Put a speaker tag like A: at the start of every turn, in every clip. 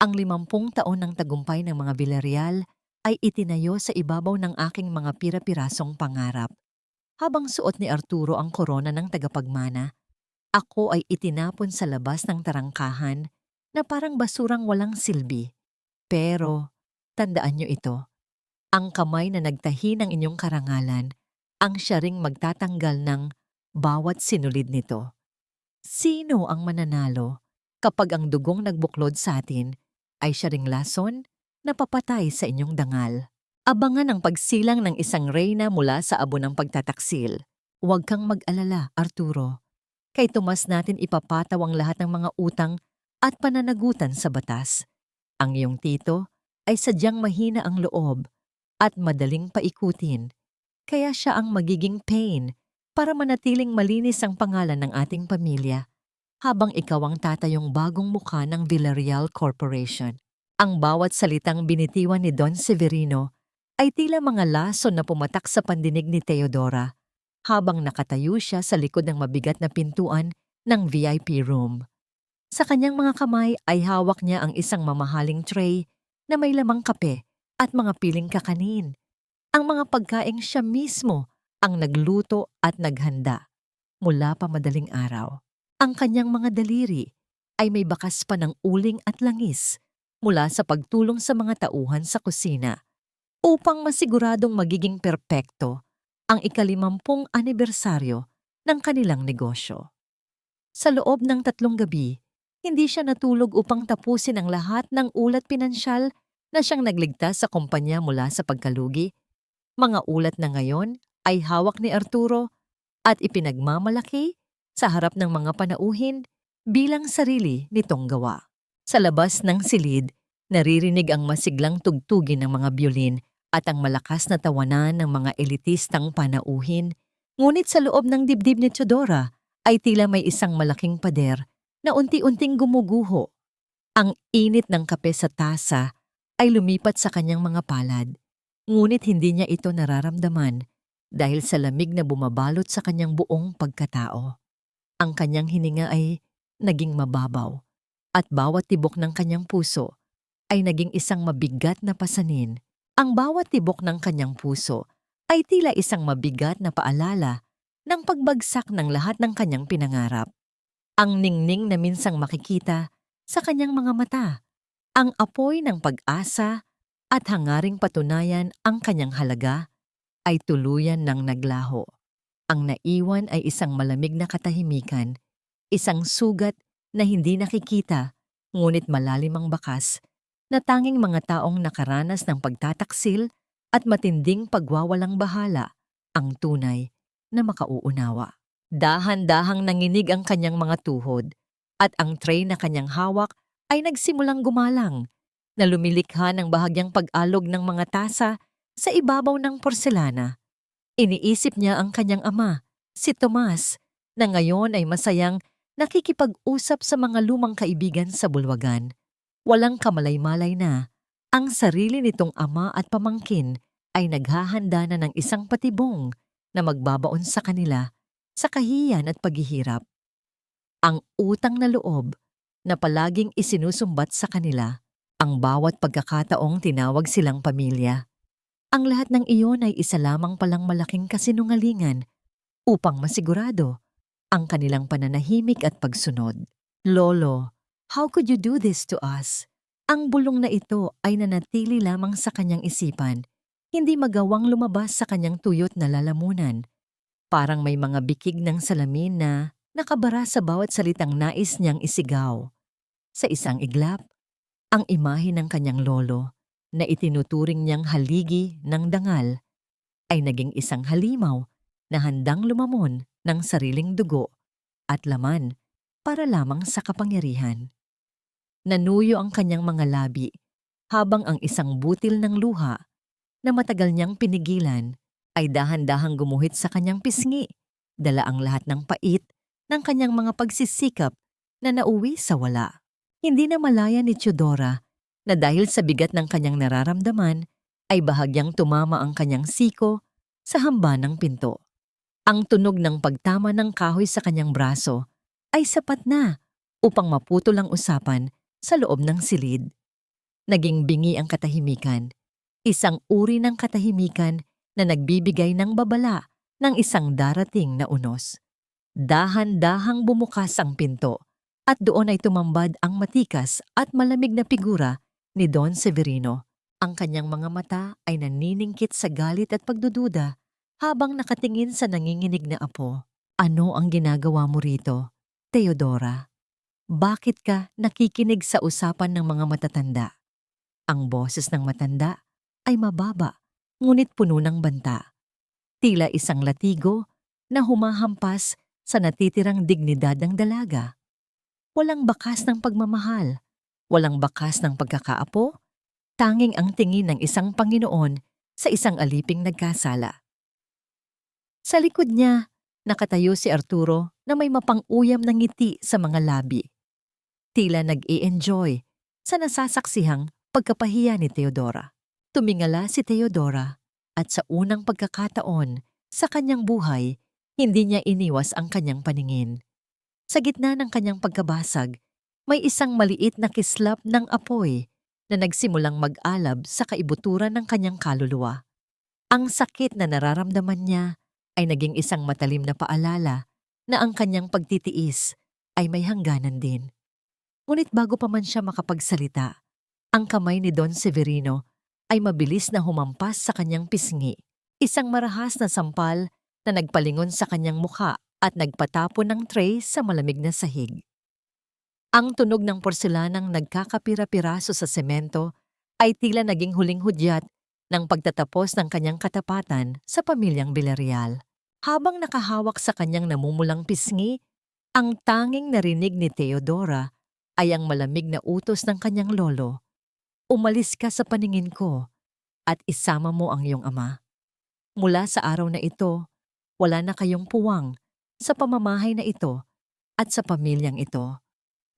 A: Ang 50 taon ng tagumpay ng mga Villarreal ay itinayo sa ibabaw ng aking mga pira-pirasong pangarap. Habang suot ni Arturo ang korona ng tagapagmana, ako ay itinapon sa labas ng tarangkahan na parang basurang walang silbi. Pero, tandaan niyo ito, ang kamay na nagtahi ng inyong karangalan ang siya ring magtatanggal ng bawat sinulid nito. Sino ang mananalo kapag ang dugong nagbuklod sa atin ay siya ring lason na papatay sa inyong dangal? Abangan ang pagsilang ng isang reyna mula sa abo ng pagtataksil. Huwag kang mag-alala, Arturo. Kay Tomas natin ipapataw ang lahat ng mga utang at pananagutan sa batas. Ang iyong tito ay sadyang mahina ang loob at madaling paikutin. Kaya siya ang magiging pain para manatiling malinis ang pangalan ng ating pamilya habang ikaw ang tatayong bagong mukha ng Villarreal Corporation. Ang bawat salitang binitiwan ni Don Severino ay tila mga lason na pumatak sa pandinig ni Teodora habang nakatayo siya sa likod ng mabigat na pintuan ng VIP room. Sa kanyang mga kamay ay hawak niya ang isang mamahaling tray na may lamang kape at mga piling kakanin. Ang mga pagkaing siya mismo ang nagluto at naghanda mula pa madaling araw. Ang kanyang mga daliri ay may bakas pa ng uling at langis mula sa pagtulong sa mga tauhan sa kusina upang masiguradong magiging perpekto ang ika-50 anibersaryo ng kanilang negosyo. Sa loob ng 3 gabi, hindi siya natulog upang tapusin ang lahat ng ulat pinansyal na siyang nagligtas sa kumpanya mula sa pagkalugi. Mga ulat na ngayon ay hawak ni Arturo at ipinagmamalaki sa harap ng mga panauhin bilang sarili nitong gawa. Sa labas ng silid, naririnig ang masiglang tugtugin ng mga biolin at ang malakas na tawanan ng mga elitistang panauhin. Ngunit sa loob ng dibdib ni Teodora ay tila may isang malaking pader na unti-unting gumuguho. Ang init ng kape sa tasa ay lumipat sa kanyang mga palad, ngunit hindi niya ito nararamdaman dahil sa lamig na bumabalot sa kanyang buong pagkatao. Ang kanyang hininga ay naging mababaw at bawat tibok ng kanyang puso ay naging isang mabigat na pasanin. Ang bawat tibok ng kanyang puso ay tila isang mabigat na paalala ng pagbagsak ng lahat ng kanyang pinangarap. Ang ningning na minsang makikita sa kanyang mga mata, ang apoy ng pag-asa at hangaring patunayan ang kanyang halaga ay tuluyan ng naglaho. Ang naiwan ay isang malamig na katahimikan, isang sugat na hindi nakikita ngunit malalim ang bakas na tanging mga taong nakaranas ng pagtataksil at matinding pagwawalang bahala ang tunay na makauunawa. Dahan-dahang nanginig ang kanyang mga tuhod at ang tray na kanyang hawak ay nagsimulang gumalang na lumilikha ng bahagyang pag-alog ng mga tasa sa ibabaw ng porselana. Iniisip niya ang kanyang ama, si Tomas, na ngayon ay masayang nakikipag-usap sa mga lumang kaibigan sa bulwagan. Walang kamalay-malay na, ang sarili nitong ama at pamangkin ay naghahanda na ng isang patibong na magbabaon sa kanila sa kahihiyan at paghihirap. Ang utang na loob na palaging isinusumbat sa kanila, ang bawat pagkakataong tinawag silang pamilya. Ang lahat ng iyon ay isa lamang palang malaking kasinungalingan upang masigurado ang kanilang pananahimik at pagsunod. Lolo, how could you do this to us? Ang bulong na ito ay nanatili lamang sa kanyang isipan, hindi magawang lumabas sa kanyang tuyot na lalamunan. Parang may mga bikig ng salamin na nakabara sa bawat salitang nais niyang isigaw. Sa isang iglap, ang imahe ng kanyang lolo na itinuturing niyang haligi ng dangal ay naging isang halimaw na handang lumamon ng sariling dugo at laman para lamang sa kapangyarihan. Nanuyo ang kanyang mga labi habang ang isang butil ng luha na matagal niyang pinigilan ay dahan-dahang gumuhit sa kanyang pisngi, dala ang lahat ng pait ng kanyang mga pagsisikap na nauwi sa wala. Hindi na malaya ni Teodora na dahil sa bigat ng kanyang nararamdaman ay bahagyang tumama ang kanyang siko sa hamba ng pinto. Ang tunog ng pagtama ng kahoy sa kanyang braso ay sapat na upang maputol ang usapan sa loob ng silid. Naging bingi ang katahimikan. Isang uri ng katahimikan na nagbibigay ng babala ng isang darating na unos. Dahan-dahang bumukas ang pinto at doon ay tumambad ang matikas at malamig na figura ni Don Severino. Ang kanyang mga mata ay naniningkit sa galit at pagdududa habang nakatingin sa nanginginig na apo. Ano ang ginagawa mo rito, Teodora? Bakit ka nakikinig sa usapan ng mga matatanda? Ang boses ng matanda ay mababa, ngunit puno ng banta. Tila isang latigo na humahampas sa natitirang dignidad ng dalaga. Walang bakas ng pagmamahal, walang bakas ng pagkakaapo, tanging ang tingin ng isang Panginoon sa isang aliping nagkasala. Sa likod niya, nakatayo si Arturo na may mapang-uyam na ngiti sa mga labi. Tila nag-i-enjoy sa nasasaksihang pagkapahiya ni Teodora. Tumingala si Teodora at sa unang pagkakataon sa kanyang buhay, hindi niya iniwas ang kanyang paningin. Sa gitna ng kanyang pagkabasag, may isang maliit na kislap ng apoy na nagsimulang mag-alab sa kaibuturan ng kanyang kaluluwa. Ang sakit na nararamdaman niya ay naging isang matalim na paalala na ang kanyang pagtitiis ay may hangganan din. Ngunit bago pa man siya makapagsalita, ang kamay ni Don Severino ay mabilis na humampas sa kanyang pisngi, isang marahas na sampal na nagpalingon sa kanyang mukha at nagpatapon ng tray sa malamig na sahig. Ang tunog ng porselanang nagkakapira-piraso sa semento ay tila naging huling hudyat ng pagtatapos ng kanyang katapatan sa pamilyang Villarreal. Habang nakahawak sa kanyang namumulang pisngi, ang tanging narinig ni Teodora ay ang malamig na utos ng kanyang lolo. Umalis ka sa paningin ko at isama mo ang iyong ama. Mula sa araw na ito, wala na kayong puwang sa pamamahay na ito at sa pamilyang ito.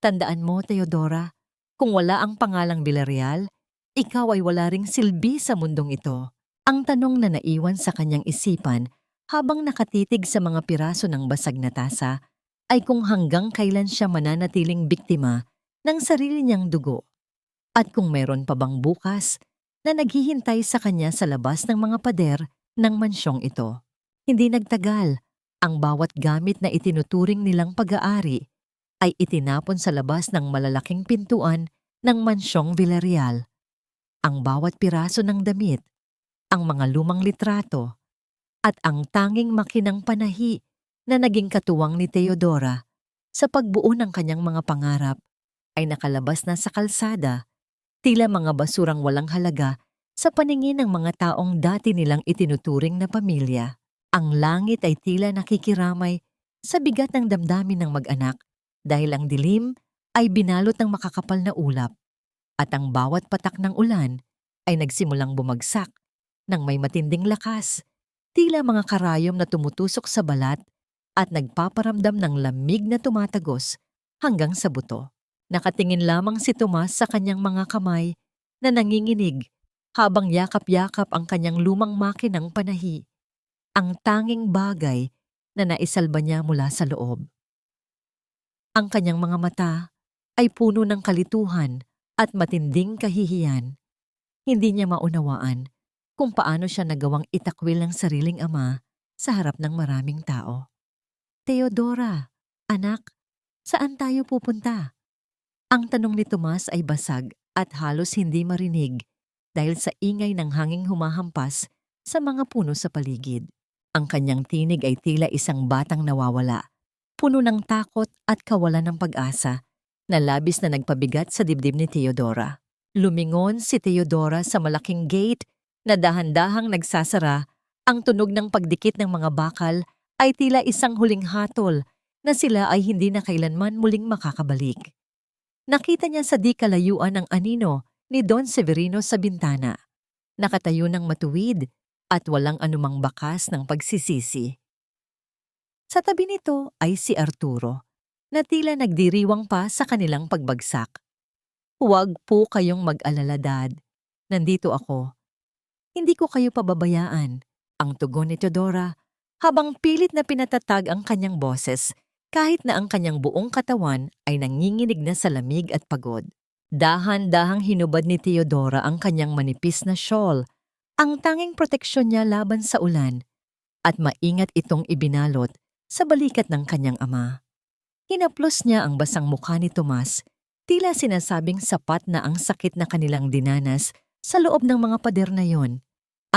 A: Tandaan mo, Teodora, kung wala ang pangalang Villarreal, ikaw ay wala ring silbi sa mundong ito. Ang tanong na naiwan sa kanyang isipan habang nakatitig sa mga piraso ng basag na tasa ay kung hanggang kailan siya mananatiling biktima ng sarili niyang dugo. At kung meron pa bang bukas na naghihintay sa kanya sa labas ng mga pader ng mansyong ito. Hindi nagtagal, ang bawat gamit na itinuturing nilang pag-aari ay itinapon sa labas ng malalaking pintuan ng mansyong Villarreal. Ang bawat piraso ng damit, ang mga lumang litrato, at ang tanging makinang panahi na naging katuwang ni Teodora sa pagbuo ng kanyang mga pangarap ay nakalabas na sa kalsada, tila mga basurang walang halaga sa paningin ng mga taong dati nilang itinuturing na pamilya. Ang langit ay tila nakikiramay sa bigat ng damdamin ng mag-anak dahil ang dilim ay binalot ng makakapal na ulap at ang bawat patak ng ulan ay nagsimulang bumagsak ng may matinding lakas, tila mga karayom na tumutusok sa balat at nagpaparamdam ng lamig na tumatagos hanggang sa buto. Nakatingin lamang si Tomas sa kanyang mga kamay na nanginginig habang yakap-yakap ang kanyang lumang makinang panahi, ang tanging bagay na naisalba niya mula sa loob. Ang kanyang mga mata ay puno ng kalituhan at matinding kahihiyan. Hindi niya maunawaan kung paano siya nagawang itakwil ng sariling ama sa harap ng maraming tao. Teodora, anak, saan tayo pupunta? Ang tanong ni Tomas ay basag at halos hindi marinig dahil sa ingay ng hanging humahampas sa mga puno sa paligid. Ang kanyang tinig ay tila isang batang nawawala, puno ng takot at kawalan ng pag-asa na labis na nagpabigat sa dibdib ni Teodora. Lumingon si Teodora sa malaking gate na dahan-dahang nagsasara. Ang tunog ng pagdikit ng mga bakal ay tila isang huling hatol na sila ay hindi na kailanman muling makakabalik. Nakita niya sa di kalayuan ang anino ni Don Severino sa bintana. Nakatayo ng matuwid at walang anumang bakas ng pagsisisi. Sa tabi nito ay si Arturo, na tila nagdiriwang pa sa kanilang pagbagsak. Huwag po kayong mag-alala, Dad. Nandito ako. Hindi ko kayo pababayaan, ang tugon ni Teodora, habang pilit na pinatatag ang kanyang boses kahit na ang kanyang buong katawan ay nanginginig na sa lamig at pagod. Dahan-dahang hinubad ni Teodora ang kanyang manipis na shawl, ang tanging proteksyon niya laban sa ulan, at maingat itong ibinalot sa balikat ng kanyang ama. Hinaplos niya ang basang mukha ni Tomas, tila sinasabing sapat na ang sakit na kanilang dinanas sa loob ng mga pader na yon.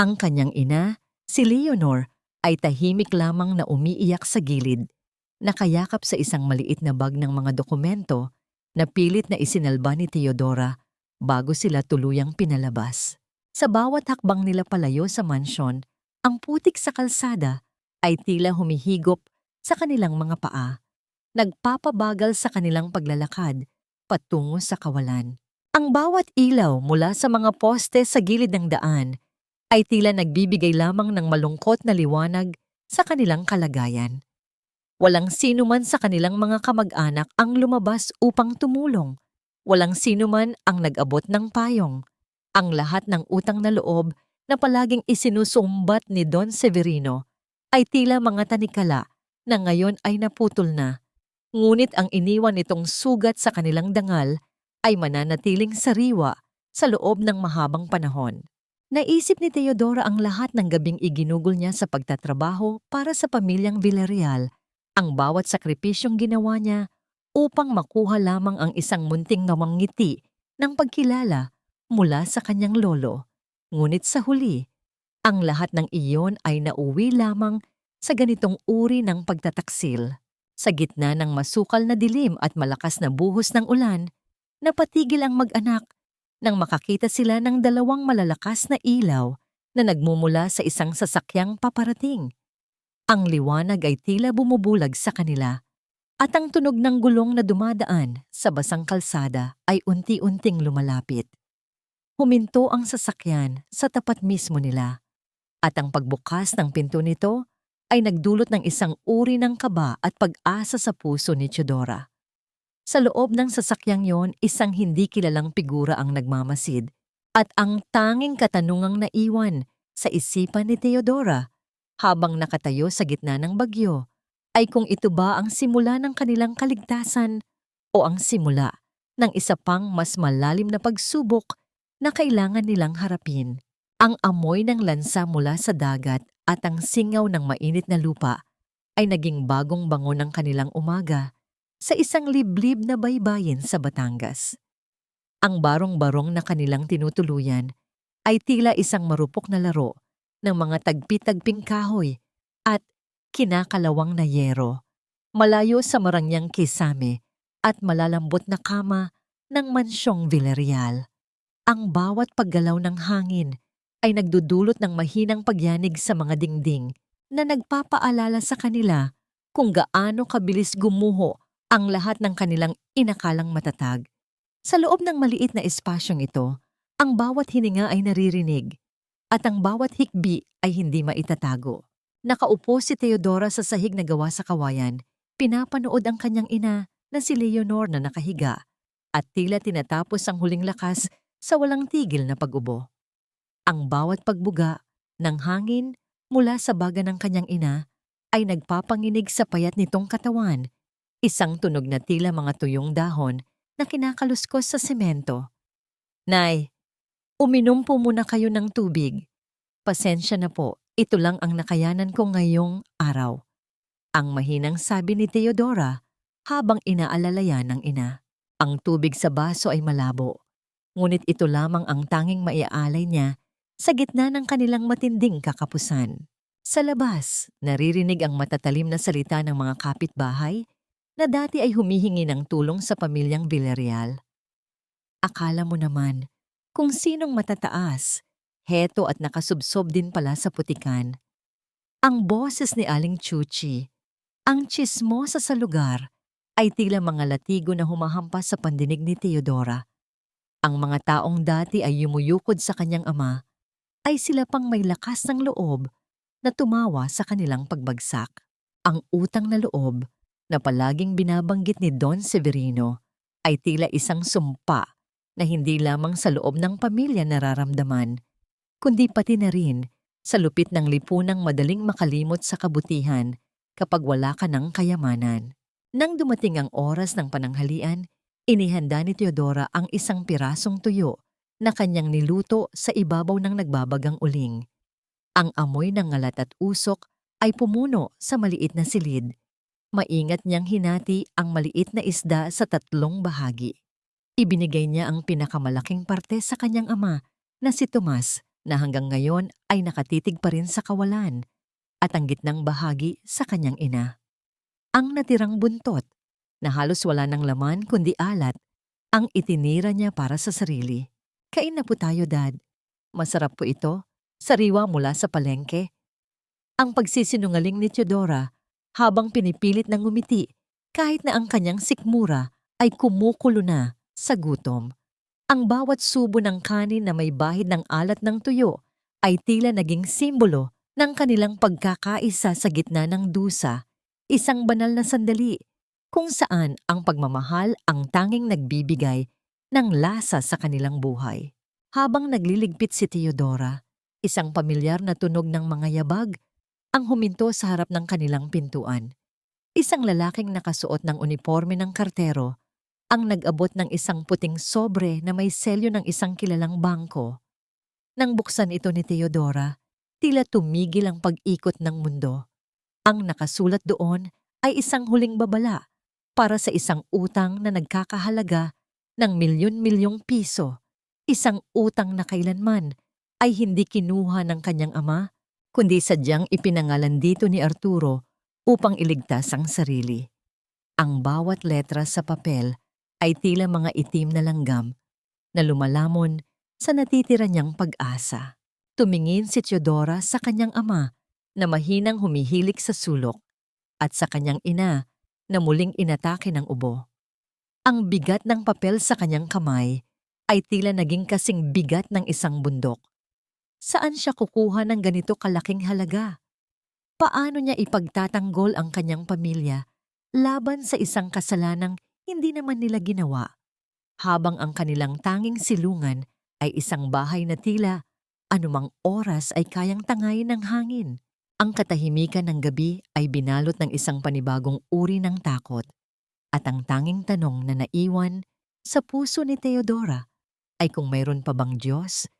A: Ang kanyang ina, si Leonor, ay tahimik lamang na umiiyak sa gilid, nakayakap sa isang maliit na bag ng mga dokumento na pilit na isinalba ni Teodora bago sila tuluyang pinalabas. Sa bawat hakbang nila palayo sa mansyon, ang putik sa kalsada ay tila humihigop sa kanilang mga paa, nagpapabagal sa kanilang paglalakad patungo sa kawalan. Ang bawat ilaw mula sa mga poste sa gilid ng daan ay tila nagbibigay lamang ng malungkot na liwanag sa kanilang kalagayan. Walang sino man sa kanilang mga kamag-anak ang lumabas upang tumulong. Walang sino man ang nag-abot ng payong. Ang lahat ng utang na loob na palaging isinusumbat ni Don Severino ay tila mga tanikala na ngayon ay naputol na. Ngunit ang iniwan nitong sugat sa kanilang dangal ay mananatiling sariwa sa loob ng mahabang panahon. Naisip ni Teodora ang lahat ng gabing iginugol niya sa pagtatrabaho para sa pamilyang Villarreal, ang bawat sakripisyong ginawa niya upang makuha lamang ang isang munting ngiti ng pagkilala mula sa kanyang lolo. Ngunit sa huli, ang lahat ng iyon ay nauwi lamang sa ganitong uri ng pagtataksil. Sa gitna ng masukal na dilim at malakas na buhos ng ulan, napatigil ang mag-anak nang makakita sila ng dalawang malalakas na ilaw na nagmumula sa isang sasakyang paparating. Ang liwanag ay tila bumubulag sa kanila at ang tunog ng gulong na dumadaan sa basang kalsada ay unti-unting lumalapit. Huminto ang sasakyan sa tapat mismo nila at ang pagbukas ng pinto nito ay nagdulot ng isang uri ng kaba at pag-asa sa puso ni Teodora. Sa loob ng sasakyang yon, isang hindi kilalang figura ang nagmamasid at ang tanging katanungang naiwan sa isipan ni Teodora habang nakatayo sa gitna ng bagyo ay kung ito ba ang simula ng kanilang kaligtasan o ang simula ng isa pang mas malalim na pagsubok na kailangan nilang harapin. Ang amoy ng lansa mula sa dagat at ang singaw ng mainit na lupa ay naging bagong bango ng kanilang umaga sa isang liblib na baybayin sa Batangas. Ang barong-barong na kanilang tinutuluyan ay tila isang marupok na laro ng mga tagpi-tagping kahoy at kinakalawang na yero, malayo sa marangyang kisame at malalambot na kama ng mansyong Villarreal. Ang bawat paggalaw ng hangin ay nagdudulot ng mahinang pagyanig sa mga dingding na nagpapaalala sa kanila kung gaano kabilis gumuho ang lahat ng kanilang inakalang matatag. Sa loob ng maliit na espasyong ito, ang bawat hininga ay naririnig at ang bawat hikbi ay hindi maitatago. Nakaupo si Teodora sa sahig na gawa sa kawayan, pinapanood ang kanyang ina na si Leonor na nakahiga at tila tinatapos ang huling lakas sa walang tigil na pag-ubo. Ang bawat pagbuga ng hangin mula sa baga ng kanyang ina ay nagpapanginig sa payat nitong katawan, isang tunog na tila mga tuyong dahon na kinakaluskos sa semento. "Nay, uminom po muna kayo ng tubig. Pasensya na po, ito lang ang nakayanan ko ngayong araw." Ang mahinang sabi ni Teodora habang inaalalayan ng ina. Ang tubig sa baso ay malabo, ngunit ito lamang ang tanging maiaalay niya sa gitna ng kanilang matinding kakapusan. Sa labas, naririnig ang matatalim na salita ng mga kapitbahay na dati ay humihingi ng tulong sa pamilyang Villarreal. Akala mo naman kung sinong matataas, heto at nakasubsob din pala sa putikan. Ang boses ni Aling Chuchi, ang tsismosa sa lugar, ay tila mga latigo na humahampas sa pandinig ni Teodora. Ang mga taong dati ay yumuyukod sa kanyang ama, ay sila pang may lakas ng loob na tumawa sa kanilang pagbagsak. Ang utang na loob na palaging binabanggit ni Don Severino ay tila isang sumpa na hindi lamang sa loob ng pamilya nararamdaman, kundi pati na rin sa lupit ng lipunang madaling makalimot sa kabutihan kapag wala ka ng kayamanan. Nang dumating ang oras ng pananghalian, Inihanda ni Teodora ang isang pirasong tuyo na kanyang niluto sa ibabaw ng nagbabagang uling. Ang amoy ng ngalat at usok ay pumuno sa maliit na silid. Maingat niyang hinati ang maliit na isda sa 3 bahagi. Ibinigay niya ang pinakamalaking parte sa kanyang ama na si Tomas na hanggang ngayon ay nakatitig pa rin sa kawalan at ang gitnang bahagi sa kanyang ina. Ang natirang buntot na halos wala ng laman kundi alat ang itinira niya para sa sarili. Kain na po tayo, Dad. Masarap po ito. Sariwa mula sa palengke. Ang pagsisinungaling ni Teodora habang pinipilit ng ngumiti kahit na ang kanyang sikmura ay kumukulo na sa gutom. Ang bawat subo ng kanin na may bahid ng alat ng tuyo ay tila naging simbolo ng kanilang pagkakaisa sa gitna ng dusa, isang banal na sandali kung saan ang pagmamahal ang tanging nagbibigay ng lasa sa kanilang buhay. Habang nagliligpit si Teodora, isang pamilyar na tunog ng mga yabag ang huminto sa harap ng kanilang pintuan. Isang lalaking nakasuot ng uniforme ng kartero ang nag-abot ng isang puting sobre na may selyo ng isang kilalang bangko. Nang buksan ito ni Teodora, tila tumigil ang pag-ikot ng mundo. Ang nakasulat doon ay isang huling babala para sa isang utang na nagkakahalaga ng milyon-milyong piso. Isang utang na kailanman ay hindi kinuha ng kanyang ama, kundi sadyang ipinangalan dito ni Arturo upang iligtas ang sarili. Ang bawat letra sa papel ay tila mga itim na langgam na lumalamon sa natitira niyang pag-asa. Tumingin si Teodora sa kanyang ama na mahinang humihilik sa sulok at sa kanyang ina na muling inatake ng ubo. Ang bigat ng papel sa kanyang kamay ay tila naging kasing bigat ng isang bundok. Saan siya kukuha ng ganito kalaking halaga? Paano niya ipagtatanggol ang kanyang pamilya laban sa isang kasalanang hindi naman nila ginawa, habang ang kanilang tanging silungan ay isang bahay na tila anumang oras ay kayang tangayin ng hangin? Ang katahimikan ng gabi ay binalot ng isang panibagong uri ng takot, at ang tanging tanong na naiwan sa puso ni Teodora ay kung mayroon pa bang Diyos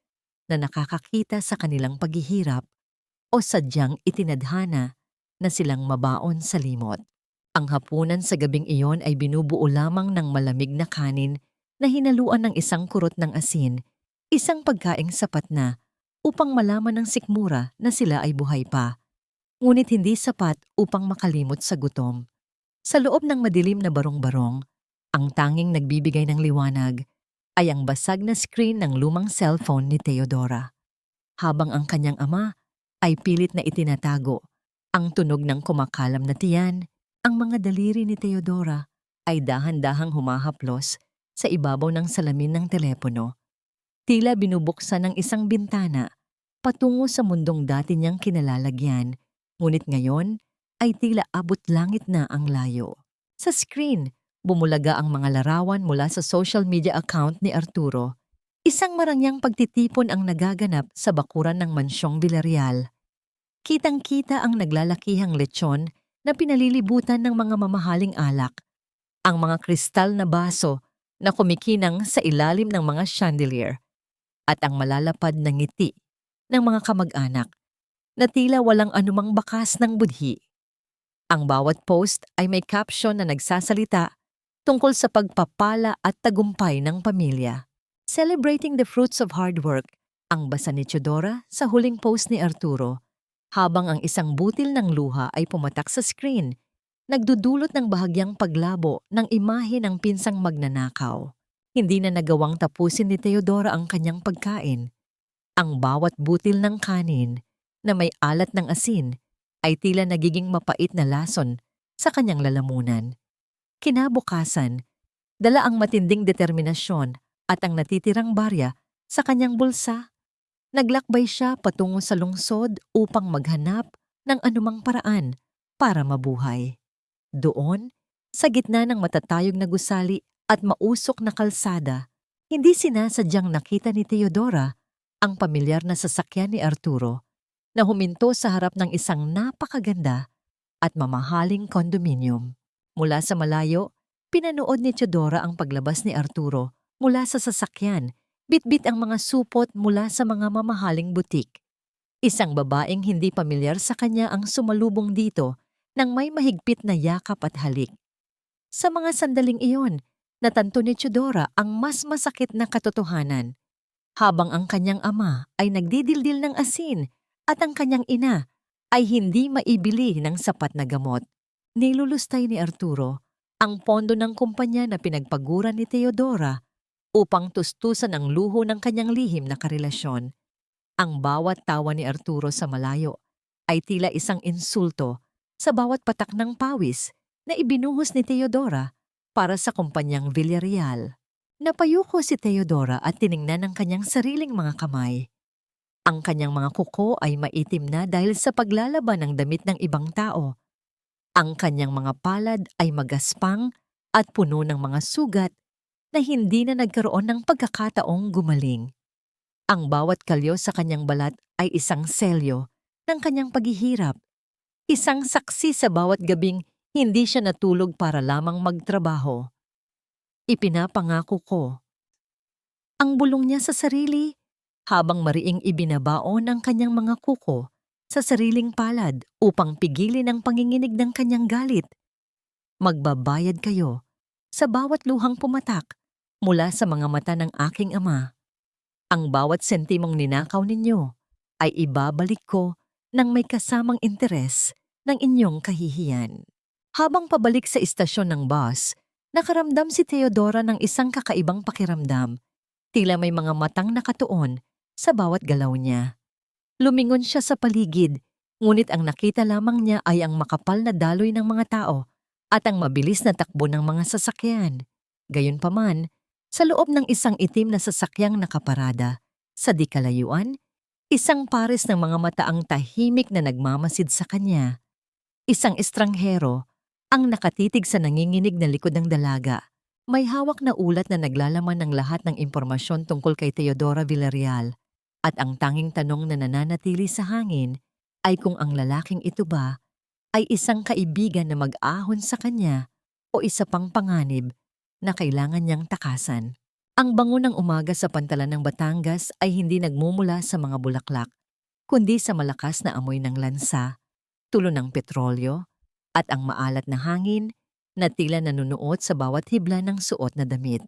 A: na nakakakita sa kanilang paghihirap o sadyang itinadhana na silang mabaon sa limot. Ang hapunan sa gabing iyon ay binubuo lamang ng malamig na kanin na hinaluan ng isang kurot ng asin, isang pagkaing sapat na upang malaman ng sikmura na sila ay buhay pa, ngunit hindi sapat upang makalimot sa gutom. Sa loob ng madilim na barong-barong, ang tanging nagbibigay ng liwanag ay ang basag na screen ng lumang cellphone ni Teodora. Habang ang kanyang ama ay pilit na itinatago ang tunog ng kumakalam na tiyan, ang mga daliri ni Teodora ay dahan-dahang humahaplos sa ibabaw ng salamin ng telepono. Tila binubuksan ng isang bintana patungo sa mundong dati niyang kinalalagyan, ngunit ngayon ay tila abot langit na ang layo. Sa screen, bumulaga ang mga larawan mula sa social media account ni Arturo. Isang marangyang pagtitipon ang nagaganap sa bakuran ng mansyong Villarreal. Kitang-kita ang naglalakihang lechon na pinalilibutan ng mga mamahaling alak, ang mga kristal na baso na kumikinang sa ilalim ng mga chandelier, at ang malalapad na ngiti ng mga kamag-anak na tila walang anumang bakas ng budhi. Ang bawat post ay may caption na nagsasalita tungkol sa pagpapala at tagumpay ng pamilya. Celebrating the fruits of hard work, ang basa ni Teodora sa huling post ni Arturo, habang ang isang butil ng luha ay pumatak sa screen, nagdudulot ng bahagyang paglabo ng imahe ng pinsang magnanakaw. Hindi na nagawang tapusin ni Teodora ang kanyang pagkain. Ang bawat butil ng kanin na may alat ng asin ay tila nagiging mapait na lason sa kanyang lalamunan. Kinabukasan, dala ang matinding determinasyon at ang natitirang barya sa kanyang bulsa. Naglakbay siya patungo sa lungsod upang maghanap ng anumang paraan para mabuhay. Doon, sa gitna ng matatayog na gusali at mausok na kalsada, hindi sinasadyang nakita ni Teodora ang pamilyar na sasakyan ni Arturo na huminto sa harap ng isang napakaganda at mamahaling kondominium. Mula sa malayo, Pinanood ni Teodora ang paglabas ni Arturo mula sa sasakyan, bitbit ang mga supot mula sa mga mamahaling butik. Isang babaeng hindi pamilyar sa kanya ang sumalubong dito nang may mahigpit na yakap at halik. Sa mga sandaling iyon, natanto ni Teodora ang mas masakit na katotohanan. Habang ang kanyang ama ay nagdidildil ng asin at ang kanyang ina ay hindi maibili ng sapat na gamot. Nilulustay ni Arturo ang pondo ng kumpanya na pinagpaguran ni Teodora upang tustusan ang luho ng kanyang lihim na karelasyon. Ang bawat tawa ni Arturo sa malayo ay tila isang insulto sa bawat patak ng pawis na ibinuhos ni Teodora para sa kumpanyang Villarreal. Napayuko si Teodora at tiningnan ang kanyang sariling mga kamay. Ang kanyang mga kuko ay maitim na dahil sa paglalaban ng damit ng ibang tao. Ang kanyang mga palad ay magaspang at puno ng mga sugat na hindi na nagkaroon ng pagkakataong gumaling. Ang bawat kalyo sa kanyang balat ay isang selyo ng kanyang paghihirap, isang saksi sa bawat gabing hindi siya natulog para lamang magtrabaho. Ipinapangako ko ang bulong niya sa sarili habang mariing ibinabaon ang kanyang mga kuko sa sariling palad upang pigilin ang panginginig ng kanyang galit. Magbabayad kayo sa bawat luhang pumatak mula sa mga mata ng aking ama. Ang bawat sentimong ninakaw ninyo ay ibabalik ko ng may kasamang interes ng inyong kahihiyan. Habang pabalik sa istasyon ng bus, nakaramdam si Teodora ng isang kakaibang pakiramdam. Tila may mga matang nakatuon sa bawat galaw niya. Lumingon siya sa paligid, ngunit ang nakita lamang niya ay ang makapal na daloy ng mga tao at ang mabilis na takbo ng mga sasakyan. Gayunpaman, sa loob ng isang itim na sasakyang nakaparada, sa di kalayuan, isang pares ng mga mata ang tahimik na nagmamasid sa kanya. Isang estranghero ang nakatitig sa nanginginig na likod ng dalaga. May hawak na ulat na naglalaman ng lahat ng impormasyon tungkol kay Teodora Villarreal at ang tanging tanong na nananatili sa hangin ay kung ang lalaking ito ba ay isang kaibigan na mag-ahon sa kanya o isa pang panganib na kailangan niyang takasan. Ang bango ng umaga sa pantalan ng Batangas ay hindi nagmumula sa mga bulaklak, kundi sa malakas na amoy ng lansa, tulo ng petrolyo, at ang maalat na hangin na tila nanunuot sa bawat hibla ng suot na damit.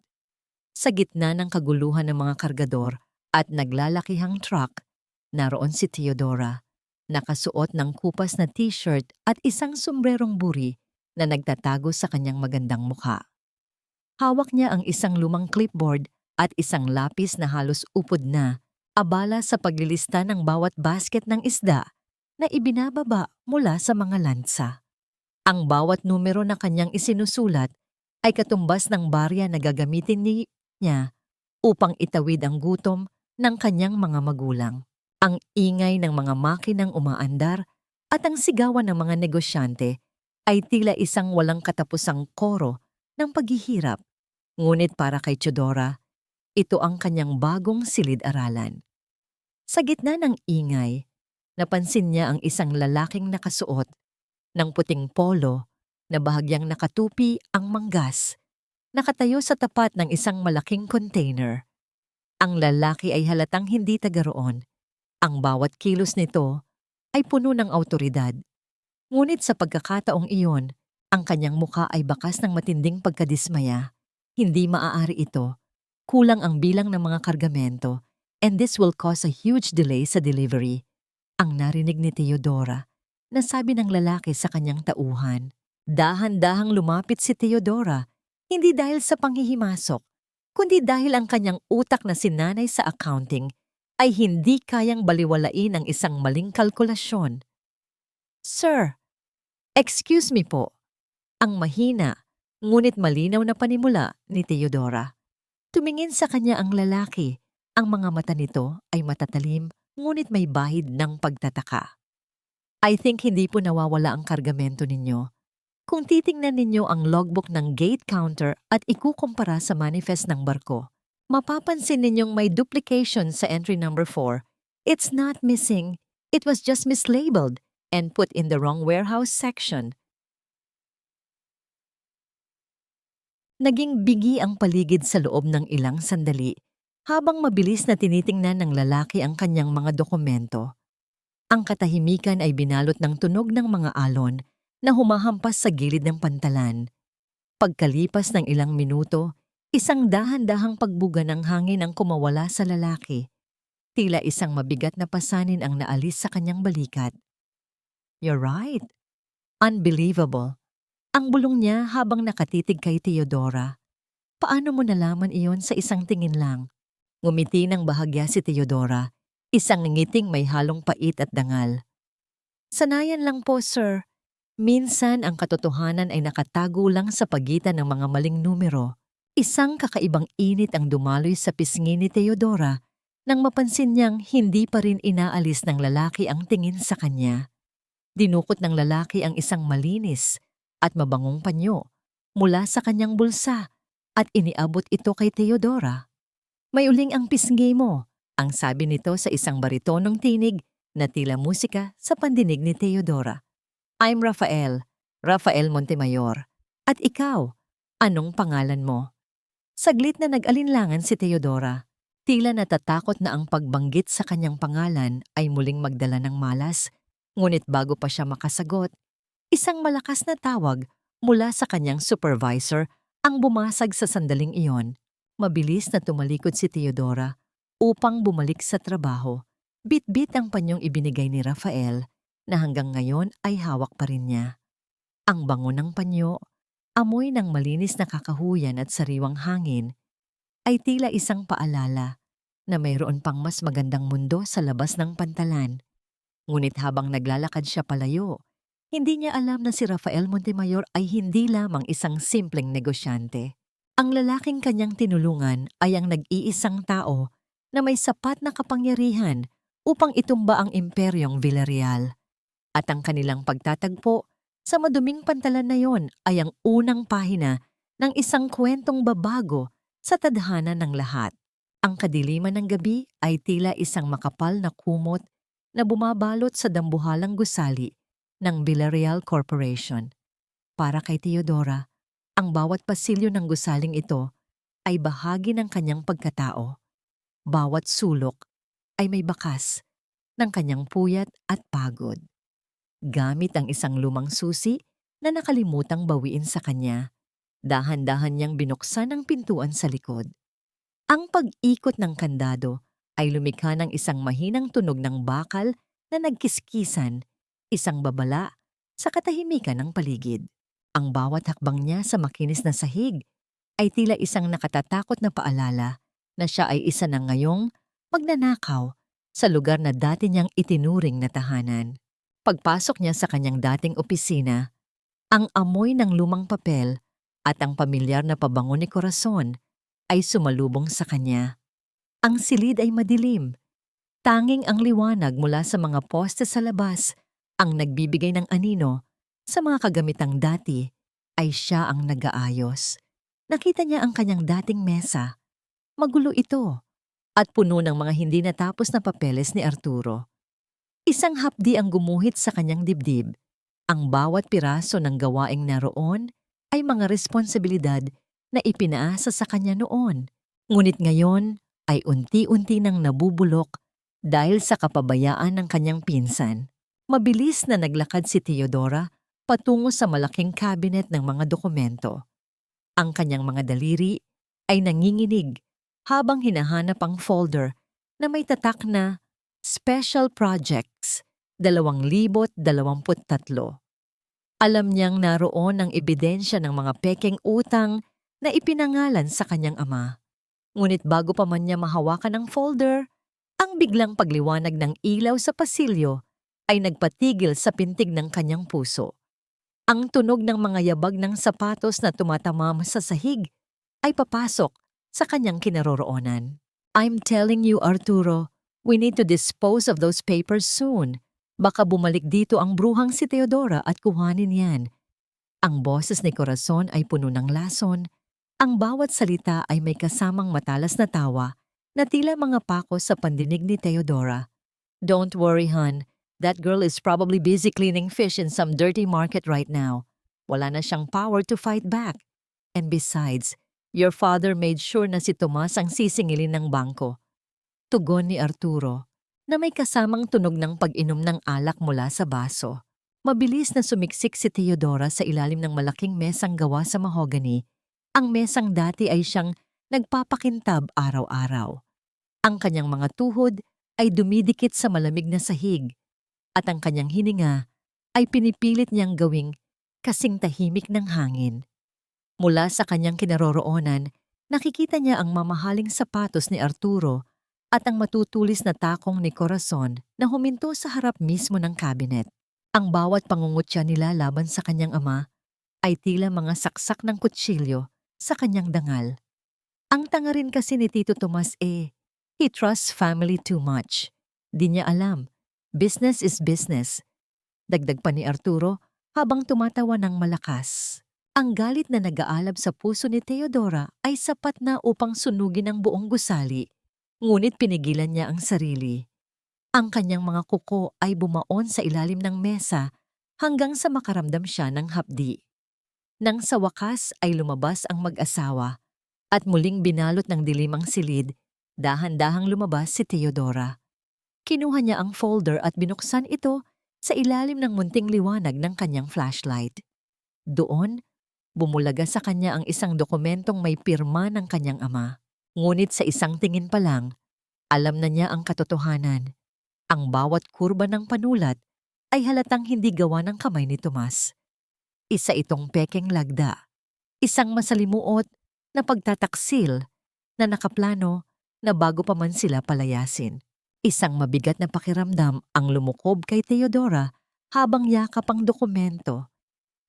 A: Sa gitna ng kaguluhan ng mga kargador at naglalakihang truck, naroon si Teodora, nakasuot ng kupas na t-shirt at isang sombrerong buri na nagtatago sa kanyang magandang mukha. Hawak niya ang isang lumang clipboard at isang lapis na halos upod na, abala sa paglilista ng bawat basket ng isda na ibinababa mula sa mga lansa. Ang bawat numero na kanyang isinusulat ay katumbas ng barya na gagamitin niya upang itawid ang gutom ng kanyang mga magulang. Ang ingay ng mga makinang umaandar at ang sigawan ng mga negosyante ay tila isang walang katapusang koro ng paghihirap. Ngunit para kay Teodora, ito ang kanyang bagong silid-aralan. Sa gitna ng ingay, napansin niya ang isang lalaking nakasuot ng puting polo na bahagyang nakatupi ang manggas, nakatayo sa tapat ng isang malaking container. Ang lalaki ay halatang hindi taga roon. Ang bawat kilos nito ay puno ng awtoridad. Ngunit sa pagkakataong iyon, ang kanyang mukha ay bakas ng matinding pagkadismaya. Hindi maaari ito. Kulang ang bilang ng mga kargamento, and this will cause a huge delay sa delivery. Ang narinig ni Teodora, nasabi ng lalaki sa kanyang tauhan. Dahan-dahang lumapit si Teodora, hindi dahil sa panghihimasok, kundi dahil ang kanyang utak na sinanay sa accounting ay hindi kayang baliwalain ang isang maling kalkulasyon. Sir, excuse me po. Ang mahina, ngunit malinaw na panimula ni Teodora. Tumingin sa kanya ang lalaki. Ang mga mata nito ay matatalim, ngunit may bahid ng pagtataka. I think hindi po nawawala ang kargamento ninyo. Kung titingnan ninyo ang logbook ng gate counter at ikukumpara sa manifest ng barko, mapapansin ninyong may duplication sa entry number 4. It's not missing, it was just mislabeled and put in the wrong warehouse section. Naging bigi ang paligid sa loob ng ilang sandali habang mabilis na tinitingnan ng lalaki ang kanyang mga dokumento. Ang katahimikan ay binalot ng tunog ng mga alon na humahampas sa gilid ng pantalan. Pagkalipas ng ilang minuto, isang dahan-dahang pagbuga ng hangin ang kumawala sa lalaki. Tila isang mabigat na pasanin ang naalis sa kanyang balikat. "You're right. Unbelievable." Ang bulong niya habang nakatitig kay Theodora. "Paano mo nalaman iyon sa isang tingin lang?" Ngumiti ng bahagya si Theodora, isang ngiting may halong pait at dangal. "Sanayan lang po, sir. Minsan ang katotohanan ay nakatago lang sa pagitan ng mga maling numero." Isang kakaibang init ang dumaloy sa pisngi ni Theodora nang mapansin niyang hindi pa rin inaalis ng lalaki ang tingin sa kanya. Dinukot ng lalaki ang isang malinis at mabangong panyo mula sa kanyang bulsa at iniabot ito kay Theodora. "May uling ang pisngi mo," ang sabi nito sa isang baritonong tinig na tila musika sa pandinig ni Theodora. "I'm Rafael Montemayor. At ikaw, anong pangalan mo?" Saglit na nag-alinlangan si Theodora. Tila natatakot na ang pagbanggit sa kanyang pangalan ay muling magdala ng malas, ngunit bago pa siya makasagot, isang malakas na tawag mula sa kanyang supervisor ang bumasag sa sandaling iyon. Mabilis na tumalikod si Theodora upang bumalik sa trabaho. Bit-bit ang panyong ibinigay ni Rafael na hanggang ngayon ay hawak pa rin niya. Ang bango ng panyo, amoy ng malinis na kakahuyan at sariwang hangin ay tila isang paalala na mayroon pang mas magandang mundo sa labas ng pantalan. Ngunit habang naglalakad siya palayo, hindi niya alam na si Rafael Montemayor ay hindi lamang isang simpleng negosyante. Ang lalaking kanyang tinulungan ay ang nag-iisang tao na may sapat na kapangyarihan upang itumba ang imperyong Villarreal. At ang kanilang pagtatagpo sa maduming pantalan na yon ay ang unang pahina ng isang kwentong babago sa tadhana ng lahat. Ang kadiliman ng gabi ay tila isang makapal na kumot na bumabalot sa dambuhalang gusali ng Villarreal Corporation. Para kay Theodora, ang bawat pasilyo ng gusaling ito ay bahagi ng kanyang pagkatao. Bawat sulok ay may bakas ng kanyang puyat at pagod. Gamit ang isang lumang susi na nakalimutang bawiin sa kanya, dahan-dahan niyang binuksan ang pintuan sa likod. Ang pag-ikot ng kandado ay lumikha ng isang mahinang tunog ng bakal na nagkiskisan, isang babala sa katahimikan ng paligid. Ang bawat hakbang niya sa makinis na sahig ay tila isang nakatatakot na paalala na siya ay isa na ngayong magnanakaw sa lugar na dati niyang itinuring na tahanan. Pagpasok niya sa kanyang dating opisina, ang amoy ng lumang papel at ang pamilyar na pabango ni Corazon ay sumalubong sa kanya. Ang silid ay madilim. Tanging ang liwanag mula sa mga poste sa labas ang nagbibigay ng anino sa mga kagamitang dati ay siya ang nag-aayos. Nakita niya ang kanyang dating mesa. Magulo ito at puno ng mga hindi natapos na papeles ni Arturo. Isang hapdi ang gumuhit sa kanyang dibdib. Ang bawat piraso ng gawaing naroon ay mga responsibilidad na ipinaasa sa kanya noon. Ngunit ngayon ay unti-unti nang nabubulok dahil sa kapabayaan ng kanyang pinsan. Mabilis na naglakad si Theodora patungo sa malaking cabinet ng mga dokumento. Ang kanyang mga daliri ay nanginginig habang hinahanap ang folder na may tatak na Special Projects 2023. Alam niyang naroon ang ebidensya ng mga pekeng utang na ipinangalan sa kanyang ama. Ngunit bago pa man niya mahawakan ang folder, ang biglang pagliwanag ng ilaw sa pasilyo ay nagpatigil sa pintig ng kanyang puso. Ang tunog ng mga yabag ng sapatos na tumatamam sa sahig ay papasok sa kanyang kinaroroonan. "I'm telling you, Arturo, we need to dispose of those papers soon. Baka bumalik dito ang bruhang si Theodora at kuhanin yan." Ang boses ni Corazon ay puno ng lason. Ang bawat salita ay may kasamang matalas na tawa na tila mga pako sa pandinig ni Theodora. "Don't worry, hon. That girl is probably busy cleaning fish in some dirty market right now. Wala na siyang power to fight back. And besides, your father made sure na si Tomas ang sisingilin ng bangko. Tugon ni Arturo, na may kasamang tunog ng pag-inom ng alak mula sa baso. Mabilis na sumiksik si Teodora sa ilalim ng malaking mesang gawa sa mahogany. Ang mesang dati ay siyang nagpapakintab araw-araw. Ang kanyang mga tuhod ay dumidikit sa malamig na sahig at ang kanyang hininga ay pinipilit niyang gawing kasing tahimik ng hangin. Mula sa kanyang kinaroroonan, nakikita niya ang mamahaling sapatos ni Arturo at ang matutulis na takong ni Corazon na huminto sa harap mismo ng cabinet. Ang bawat pangungutya nila laban sa kanyang ama ay tila mga saksak ng kutsilyo sa kanyang dangal. Ang tanga rin kasi ni Tito Tomas he trusts family too much. Di niya alam, business is business. Dagdag pa ni Arturo habang tumatawa ng malakas. Ang galit na nag-aalab sa puso ni Teodora ay sapat na upang sunugin ang buong gusali. Ngunit pinigilan niya ang sarili. Ang kanyang mga kuko ay bumaon sa ilalim ng mesa hanggang sa makaramdam siya ng hapdi. Nang sa wakas ay lumabas ang mag-asawa at muling binalot ng dilim ang silid, dahan-dahang lumabas si Teodora. Kinuha niya ang folder at binuksan ito sa ilalim ng munting liwanag ng kanyang flashlight. Doon, bumulaga sa kanya ang isang dokumentong may pirma ng kanyang ama. Ngunit sa isang tingin pa lang, alam na niya ang katotohanan. Ang bawat kurba ng panulat ay halatang hindi gawa ng kamay ni Tomas. Isa itong pekeng lagda, isang masalimuot na pagtataksil na nakaplano na bago pa man sila palayasin. Isang mabigat na pakiramdam ang lumukob kay Teodora habang yakap ang dokumento.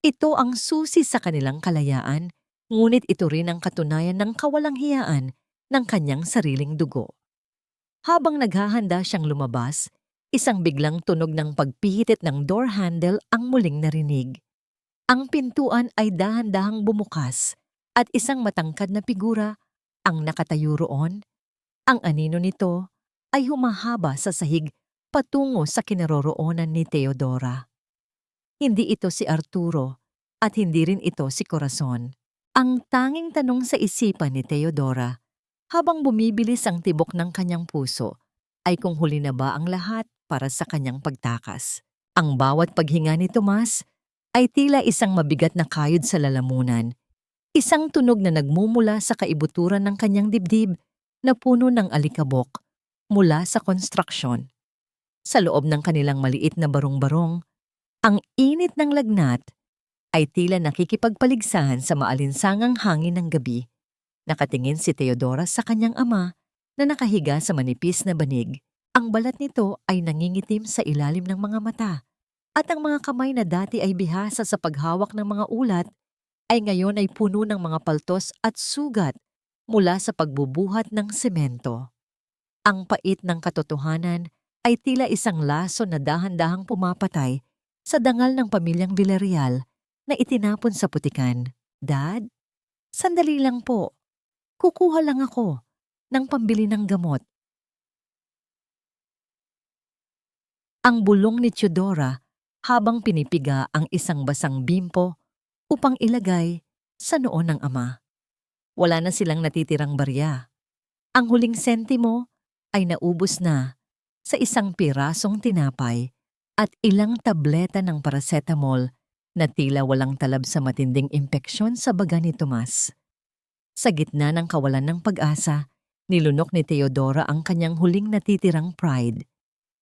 A: Ito ang susi sa kanilang kalayaan, ngunit ito rin ang katunayan ng kawalang hiyaan ng kanyang sariling dugo. Habang naghahanda siyang lumabas, isang biglang tunog ng pagpihitit ng door handle ang muling narinig. Ang pintuan ay dahan-dahang bumukas at isang matangkad na figura ang nakatayo roon. Ang anino nito ay humahaba sa sahig patungo sa kinaroroonan ni Teodora. Hindi ito si Arturo at hindi rin ito si Corazon. Ang tanging tanong sa isipan ni Teodora habang bumibilis ang tibok ng kanyang puso ay kung huli na ba ang lahat para sa kanyang pagtakas. Ang bawat paghinga ni Tomas ay tila isang mabigat na kayod sa lalamunan. Isang tunog na nagmumula sa kaibuturan ng kanyang dibdib na puno ng alikabok mula sa konstruksyon. Sa loob ng kanilang maliit na barong-barong, ang init ng lagnat ay tila nakikipagpaligsahan sa maalinsangang hangin ng gabi. Nakatingin si Teodora sa kanyang ama na nakahiga sa manipis na banig. Ang balat nito ay nangingitim sa ilalim ng mga mata at ang mga kamay na dati ay bihasa sa paghawak ng mga ulat ay ngayon ay puno ng mga paltos at sugat mula sa pagbubuhat ng semento. Ang pait ng katotohanan ay tila isang laso na dahan-dahang pumapatay sa dangal ng pamilyang Villarreal na itinapon sa putikan. Dad, sandali lang po. Kukuha lang ako ng pambili ng gamot. Ang bulong ni Teodora habang pinipiga ang isang basang bimpo upang ilagay sa noo ng ama. Wala na silang natitirang barya. Ang huling sentimo ay naubos na sa isang pirasong tinapay at ilang tableta ng paracetamol na tila walang talab sa matinding impeksyon sa baga ni Tomas. Sa gitna ng kawalan ng pag-asa, nilunok ni Teodora ang kanyang huling natitirang pride.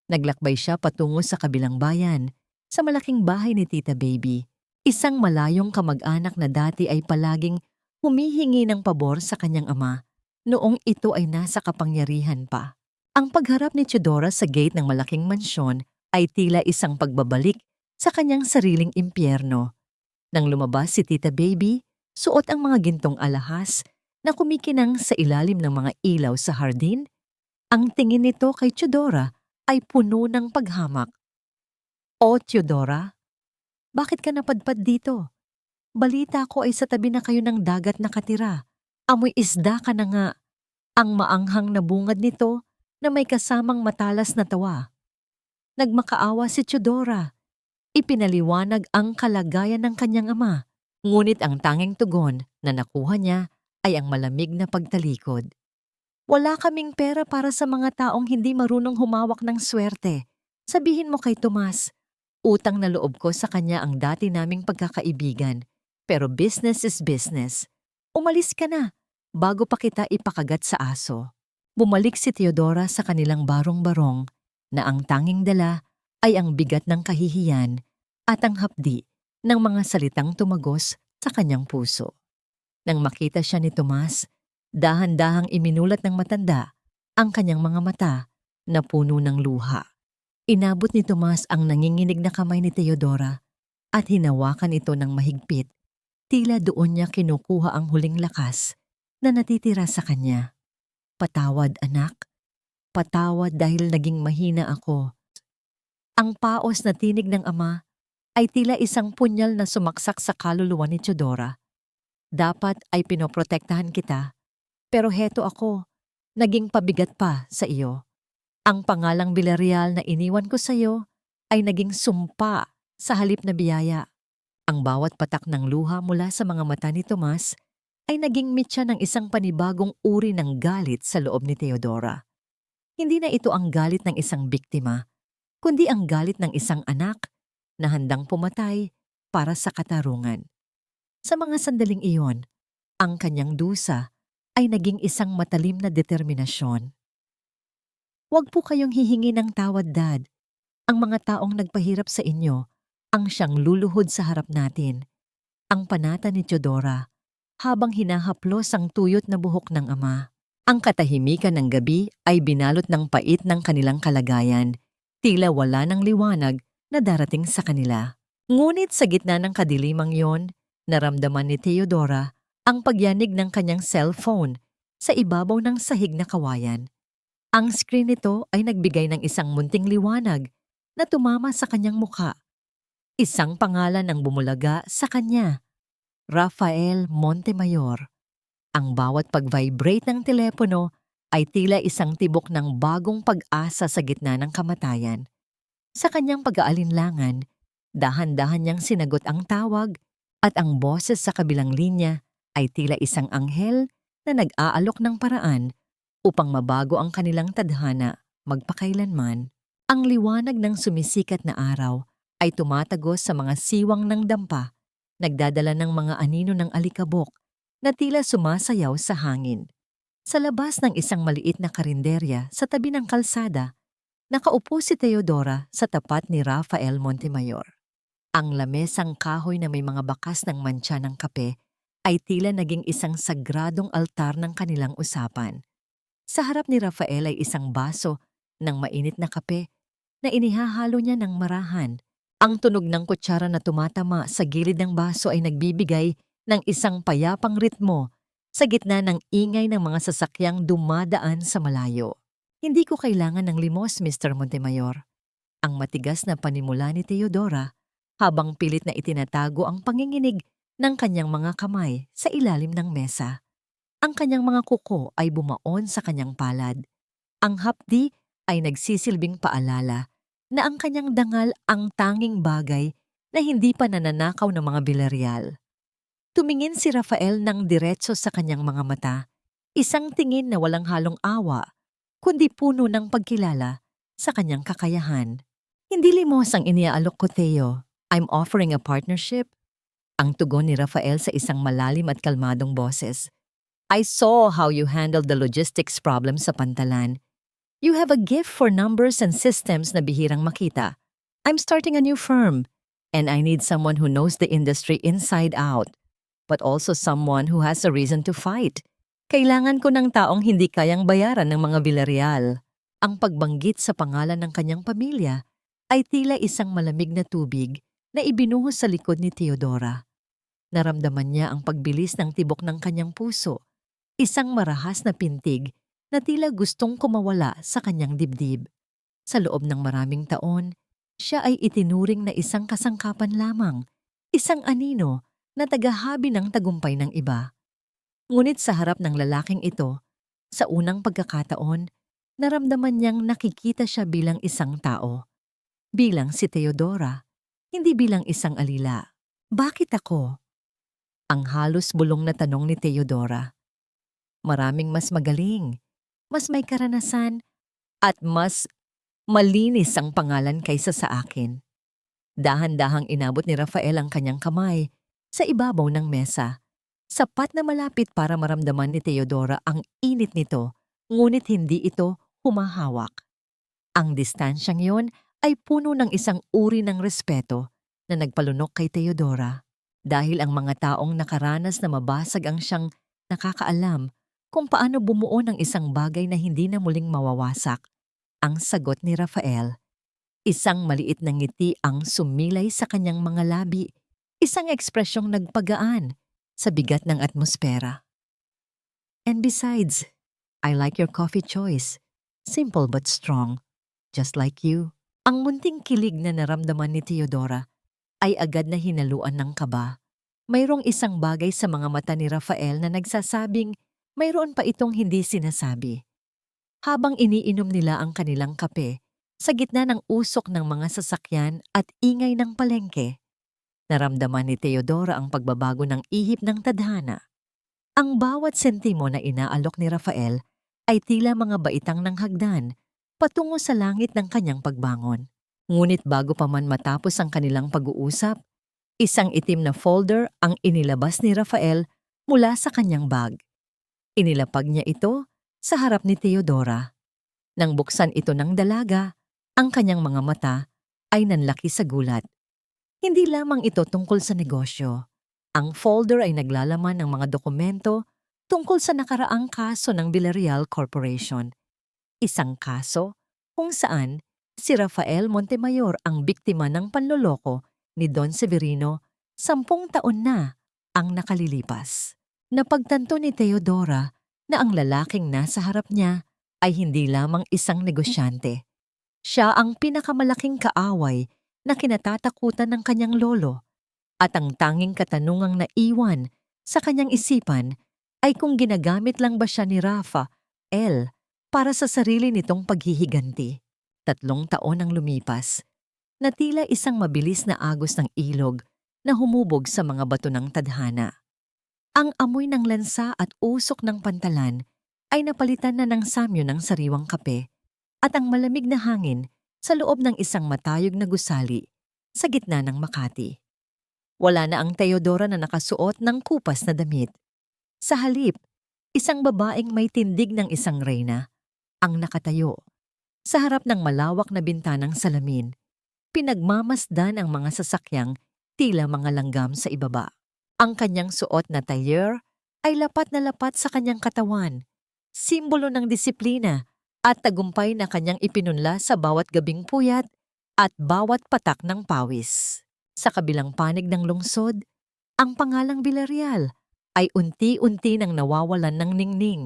A: Naglakbay siya patungo sa kabilang bayan, sa malaking bahay ni Tita Baby, isang malayong kamag-anak na dati ay palaging humihingi ng pabor sa kanyang ama noong ito ay nasa kapangyarihan pa. Ang pagharap ni Teodora sa gate ng malaking mansyon ay tila isang pagbabalik sa kanyang sariling impyerno. Nang lumabas si Tita Baby, suot ang mga gintong alahas na kumikinang sa ilalim ng mga ilaw sa hardin. Ang tingin nito kay Teodora ay puno ng paghamak. O Teodora, bakit ka napadpad dito? Balita ko ay sa tabi na kayo ng dagat nakatira. Amoy isda ka na nga. Ang maanghang na bungad nito na may kasamang matalas na tawa. Nagmakaawa si Teodora. Ipinaliwanag ang kalagayan ng kanyang ama. Ngunit ang tanging tugon na nakuha niya ay ang malamig na pagtalikod. Wala kaming pera para sa mga taong hindi marunong humawak ng swerte. Sabihin mo kay Tomas, utang na loob ko sa kanya ang dati naming pagkakaibigan. Pero business is business. Umalis ka na, bago pa kita ipakagat sa aso. Bumalik si Theodora sa kanilang barong-barong na ang tanging dala ay ang bigat ng kahihiyan at ang hapdi ng mga salitang tumagos sa kanyang puso. Nang makita siya ni Tomas, dahan-dahang iminulat ng matanda ang kanyang mga mata na puno ng luha. Inabot ni Tomas ang nanginginig na kamay ni Theodora at hinawakan ito ng mahigpit. Tila doon niya kinukuha ang huling lakas na natitira sa kanya. Patawad, anak. Patawad dahil naging mahina ako. Ang paos na tinig ng ama ay tila isang punyal na sumaksak sa kaluluwa ni Theodora. Dapat ay pinoprotektahan kita, pero heto ako, naging pabigat pa sa iyo. Ang pangalang Villarreal na iniwan ko sa iyo ay naging sumpa sa halip na biyaya. Ang bawat patak ng luha mula sa mga mata ni Tomas ay naging mitya ng isang panibagong uri ng galit sa loob ni Theodora. Hindi na ito ang galit ng isang biktima, kundi ang galit ng isang anak na handang pumatay para sa katarungan. Sa mga sandaling iyon, ang kanyang dusa ay naging isang matalim na determinasyon. Huwag po kayong hihingi ng tawad, Dad. Ang mga taong nagpahirap sa inyo ang siyang luluhod sa harap natin. Ang panata ni Theodora habang hinahaplos ang tuyot na buhok ng ama. Ang katahimikan ng gabi ay binalot ng pait ng kanilang kalagayan. Tila wala ng liwanag na darating sa kanila. Ngunit sa gitna ng kadilimang yon, naramdaman ni Theodora ang pagyanig ng kanyang cellphone sa ibabaw ng sahig na kawayan. Ang screen nito ay nagbigay ng isang munting liwanag na tumama sa kanyang mukha. Isang pangalan ang bumulaga sa kanya, Rafael Montemayor. Ang bawat pag-vibrate ng telepono ay tila isang tibok ng bagong pag-asa sa gitna ng kamatayan. Sa kanyang pag-aalinlangan, dahan-dahan niyang sinagot ang tawag at ang boses sa kabilang linya ay tila isang anghel na nag-aalok ng paraan upang mabago ang kanilang tadhana magpakailanman. Ang liwanag ng sumisikat na araw ay tumatagos sa mga siwang ng dampa, nagdadala ng mga anino ng alikabok na tila sumasayaw sa hangin. Sa labas ng isang maliit na karinderya sa tabi ng kalsada, nakaupo si Theodora sa tapat ni Rafael Montemayor. Ang lamesang kahoy na may mga bakas ng mantsa ng kape ay tila naging isang sagradong altar ng kanilang usapan. Sa harap ni Rafael ay isang baso ng mainit na kape na inihahalo niya ng marahan. Ang tunog ng kutsara na tumatama sa gilid ng baso ay nagbibigay ng isang payapang ritmo sa gitna ng ingay ng mga sasakyang dumadaan sa malayo. Hindi ko kailangan ng limos, Mr. Montemayor. Ang matigas na panimula ni Theodora habang pilit na itinatago ang panginginig ng kanyang mga kamay sa ilalim ng mesa. Ang kanyang mga kuko ay bumaon sa kanyang palad. Ang hapdi ay nagsisilbing paalala na ang kanyang dangal ang tanging bagay na hindi pa nananakaw ng mga Villarreal. Tumingin si Rafael ng diretso sa kanyang mga mata, isang tingin na walang halong awa, kundi puno ng pagkilala sa kanyang kakayahan. Hindi limos ang iniaalok ko, Theo. I'm offering a partnership. Ang tugon ni Rafael sa isang malalim at kalmadong boses. I saw how you handled the logistics problem sa Pantalan. You have a gift for numbers and systems na bihirang makita. I'm starting a new firm, and I need someone who knows the industry inside out, but also someone who has a reason to fight. Kailangan ko ng taong hindi kayang bayaran ng mga Villarreal. Ang pagbanggit sa pangalan ng kanyang pamilya ay tila isang malamig na tubig na ibinuhos sa likod ni Theodora. Naramdaman niya ang pagbilis ng tibok ng kanyang puso, isang marahas na pintig na tila gustong kumawala sa kanyang dibdib. Sa loob ng maraming taon, siya ay itinuring na isang kasangkapan lamang, isang anino na tagahabi ng tagumpay ng iba. Ngunit sa harap ng lalaking ito, sa unang pagkakataon, naramdaman niyang nakikita siya bilang isang tao. Bilang si Theodora, hindi bilang isang alila. Bakit ako? Ang halos bulong na tanong ni Teodora. Maraming mas magaling, mas may karanasan, at mas malinis ang pangalan kaysa sa akin. Dahan-dahang inabot ni Rafael ang kanyang kamay sa ibabaw ng mesa. Sapat na malapit para maramdaman ni Teodora ang init nito, ngunit hindi ito humahawak. Ang distansyang yon ay puno ng isang uri ng respeto na nagpalunok kay Teodora dahil ang mga taong nakaranas na mabasag ang siyang nakakaalam kung paano bumuo ng isang bagay na hindi na muling mawawasak. Ang sagot ni Rafael, isang maliit na ngiti ang sumilay sa kanyang mga labi, isang ekspresyong nagpagaan sa bigat ng atmosfera. And besides, I like your coffee choice. Simple but strong. Just like you. Ang munting kilig na naramdaman ni Teodora ay agad na hinaluan ng kaba. Mayroong isang bagay sa mga mata ni Rafael na nagsasabing mayroon pa itong hindi sinasabi. Habang iniinom nila ang kanilang kape, sa gitna ng usok ng mga sasakyan at ingay ng palengke, naramdaman ni Teodora ang pagbabago ng ihip ng tadhana. Ang bawat sentimo na inaalok ni Rafael ay tila mga baitang ng hagdan patungo sa langit ng kanyang pagbangon. Ngunit bago pa man matapos ang kanilang pag-uusap, isang itim na folder ang inilabas ni Rafael mula sa kanyang bag. Inilapag niya ito sa harap ni Teodora. Nang buksan ito ng dalaga, ang kanyang mga mata ay nanlaki sa gulat. Hindi lamang ito tungkol sa negosyo. Ang folder ay naglalaman ng mga dokumento tungkol sa nakaraang kaso ng Villarreal Corporation. Isang kaso kung saan si Rafael Montemayor ang biktima ng panloloko ni Don Severino 10 taon na ang nakalilipas. Napagtanto ni Teodora na ang lalaking nasa harap niya ay hindi lamang isang negosyante. Siya ang pinakamalaking kaaway na kinatatakutan ng kanyang lolo at ang tanging katanungang naiwan sa kanyang isipan ay kung ginagamit lang ba siya ni Rafa, para sa sarili nitong paghihiganti. 3 taon ang lumipas, na tila isang mabilis na agos ng ilog na humubog sa mga bato ng tadhana. Ang amoy ng lansa at usok ng pantalan ay napalitan na ng samyo ng sariwang kape at ang malamig na hangin sa loob ng isang matayog na gusali sa gitna ng Makati. Wala na ang Teodora na nakasuot ng kupas na damit. Sa halip, isang babaeng may tindig ng isang reyna ang nakatayo sa harap ng malawak na bintanang salamin. Pinagmamasdan ang mga sasakyang tila mga langgam sa ibaba. Ang kanyang suot na tailleur ay lapat na lapat sa kanyang katawan, simbolo ng disiplina at tagumpay na kanyang ipinunla sa bawat gabing puyat at bawat patak ng pawis. Sa kabilang panig ng lungsod, ang pangalang Villarreal ay unti-unti nang nawawalan ng ningning.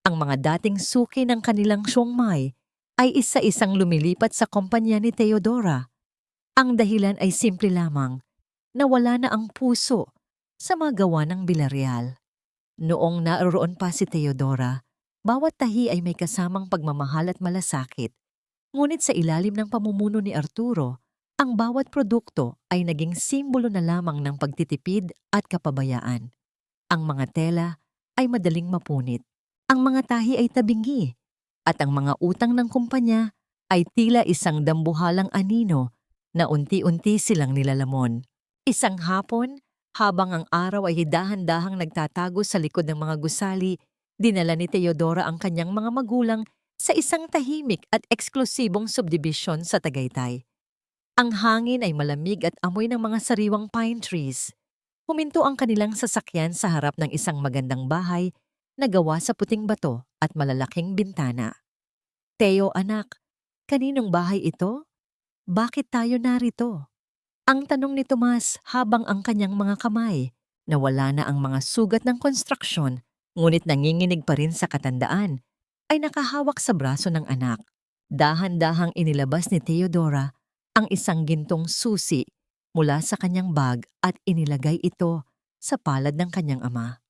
A: Ang mga dating suki ng kanilang siomai ay isa-isang lumilipat sa kumpanya ni Teodora. Ang dahilan ay simple lamang, nawala na ang puso sa mga gawa ng Villarreal. Noong naroon pa si Teodora, bawat tahi ay may kasamang pagmamahal at malasakit. Ngunit sa ilalim ng pamumuno ni Arturo, ang bawat produkto ay naging simbolo na lamang ng pagtitipid at kapabayaan. Ang mga tela ay madaling mapunit, ang mga tahi ay tabingi, at ang mga utang ng kumpanya ay tila isang dambuhalang anino na unti-unti silang nilalamon. Isang hapon, habang ang araw ay dahan-dahang nagtatago sa likod ng mga gusali, dinala ni Teodora ang kanyang mga magulang sa isang tahimik at eksklusibong subdivision sa Tagaytay. Ang hangin ay malamig at amoy ng mga sariwang pine trees. Huminto ang kanilang sasakyan sa harap ng isang magandang bahay na gawa sa puting bato at malalaking bintana. Teo anak, kaninong bahay ito? Bakit tayo narito? Ang tanong ni Tomas habang ang kanyang mga kamay, nawala na ang mga sugat ng konstruksyon, ngunit nanginginig pa rin sa katandaan, ay nakahawak sa braso ng anak. Dahan-dahang inilabas ni Teodora ang isang gintong susi mula sa kanyang bag at inilagay ito sa palad ng kanyang ama.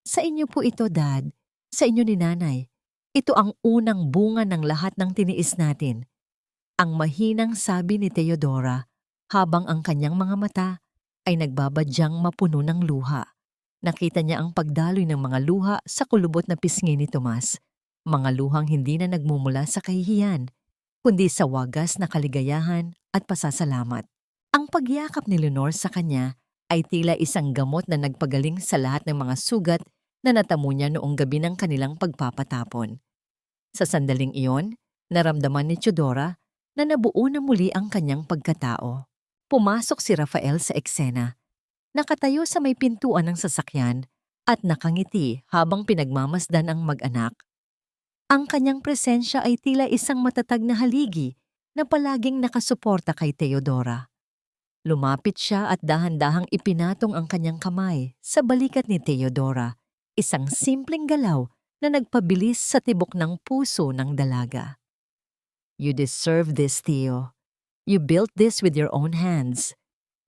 A: Sa inyo po ito, Dad. Sa inyo ni Nanay. Ito ang unang bunga ng lahat ng tiniis natin. Ang mahinang sabi ni Teodora habang ang kanyang mga mata ay nagbabadyang mapuno ng luha. Nakita niya ang pagdaloy ng mga luha sa kulubot na pisngi ni Tomas. Mga luhang hindi na nagmumula sa kahihiyan, kundi sa wagas na kaligayahan at pasasalamat. Ang pagyakap ni Leonor sa kanya ay tila isang gamot na nagpagaling sa lahat ng mga sugat na natamo niya noong gabi ng kanilang pagpapatapon. Sa sandaling iyon, naramdaman ni Teodora na nabuo na muli ang kanyang pagkatao. Pumasok si Rafael sa eksena. Nakatayo sa may pintuan ng sasakyan at nakangiti habang pinagmamasdan ang mag-anak. Ang kanyang presensya ay tila isang matatag na haligi na palaging nakasuporta kay Teodora. Lumapit siya at dahan-dahang ipinatong ang kanyang kamay sa balikat ni Teodora, isang simpleng galaw na nagpabilis sa tibok ng puso ng dalaga. "You deserve this, Theo. You built this with your own hands."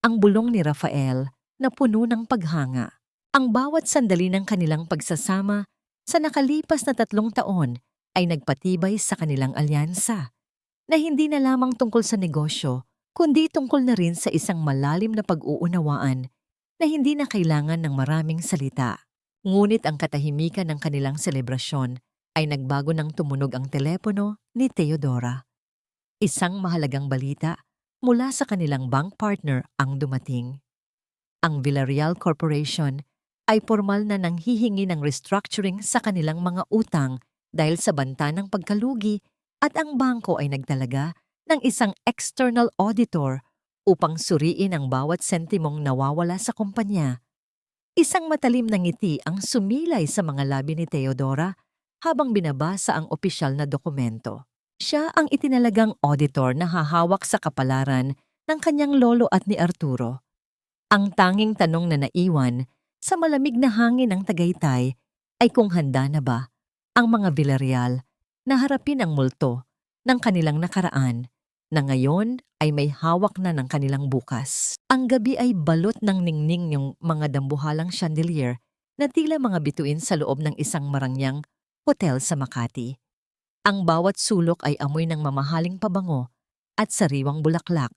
A: Ang bulong ni Rafael na puno ng paghanga. Ang bawat sandali ng kanilang pagsasama sa nakalipas na 3 taon ay nagpatibay sa kanilang alyansa, na hindi na lamang tungkol sa negosyo, kundi tungkol na rin sa isang malalim na pag-uunawaan na hindi na kailangan ng maraming salita. Ngunit ang katahimikan ng kanilang selebrasyon ay nagbago nang tumunog ang telepono ni Teodora. Isang mahalagang balita mula sa kanilang bank partner ang dumating. Ang Villarreal Corporation ay formal na nanghihingi ng restructuring sa kanilang mga utang dahil sa banta ng pagkalugi, at ang bangko ay nagtalaga ng isang external auditor upang suriin ang bawat sentimong nawawala sa kumpanya. Isang matalim na ngiti ang sumilay sa mga labi ni Teodora habang binabasa ang opisyal na dokumento. Siya ang itinalagang auditor na hahawak sa kapalaran ng kanyang lolo at ni Arturo. Ang tanging tanong na naiwan sa malamig na hangin ng Tagaytay ay kung handa na ba ang mga Villarreal na harapin ang multo ng kanilang nakaraan na ngayon ay may hawak na ng kanilang bukas. Ang gabi ay balot ng ningning yung mga dambuhalang chandelier na tila mga bituin sa loob ng isang marangyang hotel sa Makati. Ang bawat sulok ay amoy ng mamahaling pabango at sariwang bulaklak,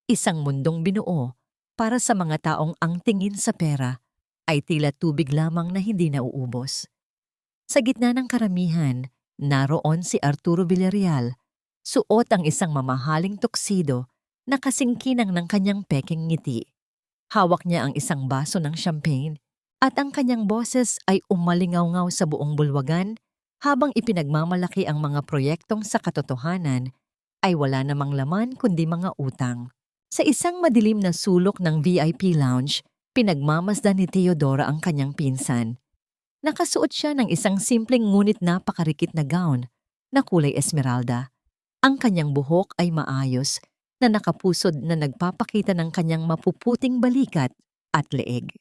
A: isang mundong binuo para sa mga taong ang tingin sa pera ay tila tubig lamang na hindi nauubos. Sa gitna ng karamihan, naroon si Arturo Villarreal, suot ang isang mamahaling tuksido na kasingkinang ng kanyang peking ngiti. Hawak niya ang isang baso ng champagne at ang kanyang boses ay umalingaw-ngaw sa buong bulwagan habang ipinagmamalaki ang mga proyektong sa katotohanan ay wala namang laman kundi mga utang. Sa isang madilim na sulok ng VIP lounge, pinagmamasdan ni Teodora ang kanyang pinsan. Nakasuot siya ng isang simpleng ngunit napakarikit na gown na kulay esmeralda. Ang kanyang buhok ay maayos na nakapusod na nagpapakita ng kanyang mapuputing balikat at leeg.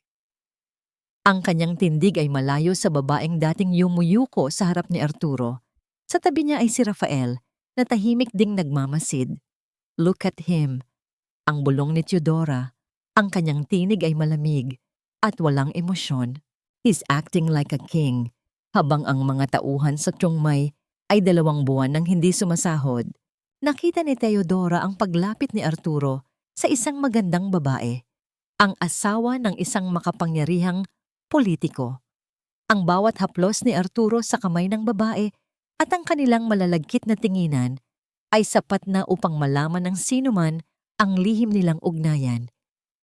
A: Ang kanyang tindig ay malayo sa babaeng dating yumuyuko sa harap ni Arturo. Sa tabi niya ay si Rafael na tahimik ding nagmamasid. "Look at him." Ang bulong ni Teodora, ang kanyang tinig ay malamig at walang emosyon. "He's acting like a king." Habang ang mga tauhan sa Chiang Mai ay 2 buwan nang hindi sumasahod, nakita ni Teodora ang paglapit ni Arturo sa isang magandang babae, ang asawa ng isang makapangyarihang politiko. Ang bawat haplos ni Arturo sa kamay ng babae at ang kanilang malalagkit na tinginan ay sapat na upang malaman ng sinuman ang lihim nilang ugnayan.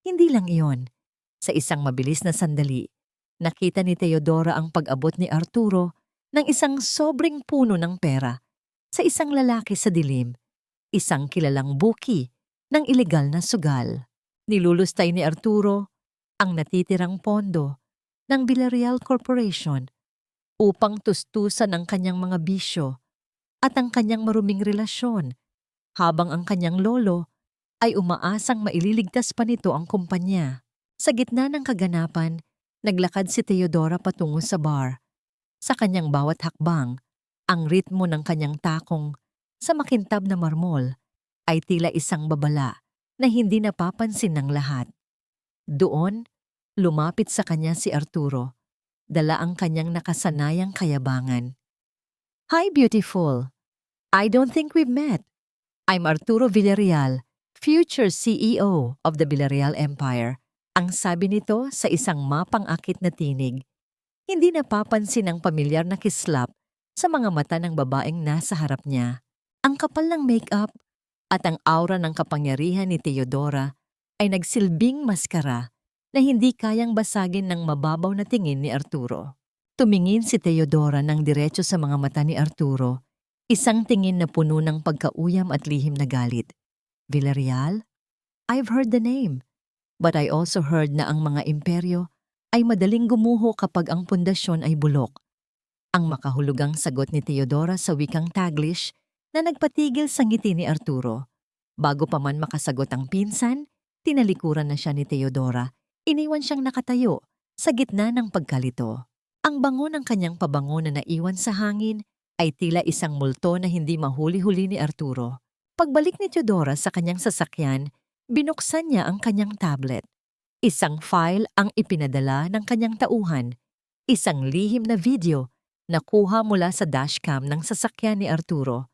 A: Hindi lang iyon. Sa isang mabilis na sandali, nakita ni Teodora ang pag-abot ni Arturo ng isang sobrang puno ng pera sa isang lalaki sa dilim, isang kilalang buki ng ilegal na sugal. Nilulustay ni Arturo ang natitirang pondo ng Villarreal Corporation upang tustusan ang kanyang mga bisyo at ang kanyang maruming relasyon, habang ang kanyang lolo ay umaasang maililigtas pa nito ang kumpanya. Sa gitna ng kaganapan, naglakad si Teodora patungo sa bar. Sa kanyang bawat hakbang, ang ritmo ng kanyang takong sa makintab na marmol ay tila isang babala na hindi napapansin ng lahat. Doon, lumapit sa kanya si Arturo, dala ang kanyang nakasanayang kayabangan. "Hi, beautiful. I don't think we've met. I'm Arturo Villarreal, future CEO of the Villarreal Empire. Ang sabi nito sa isang mapang-akit na tinig. Hindi napapansin ang pamilyar na kislap sa mga mata ng babaeng nasa harap niya. Ang kapal ng makeup at ang aura ng kapangyarihan ni Theodora ay nagsilbing maskara na hindi kayang basagin ng mababaw na tingin ni Arturo. Tumingin si Theodora ng diretso sa mga mata ni Arturo, isang tingin na puno ng pagkauyam at lihim na galit. Villarreal? I've heard the name, but I also heard na ang mga imperyo ay madaling gumuho kapag ang pundasyon ay bulok. Ang makahulugang sagot ni Theodora sa wikang Taglish na nagpatigil sa ngiti ni Arturo. Bago pa man makasagot ang pinsan, tinalikuran na siya ni Theodora. Iniwan siyang nakatayo sa gitna ng pagkalito. Ang bango ng kanyang pabango na naiwan sa hangin ay tila isang multo na hindi mahuli-huli ni Arturo. Pagbalik ni Theodora sa kanyang sasakyan, binuksan niya ang kanyang tablet. Isang file ang ipinadala ng kanyang tauhan, isang lihim na video na kuha mula sa dashcam ng sasakyan ni Arturo.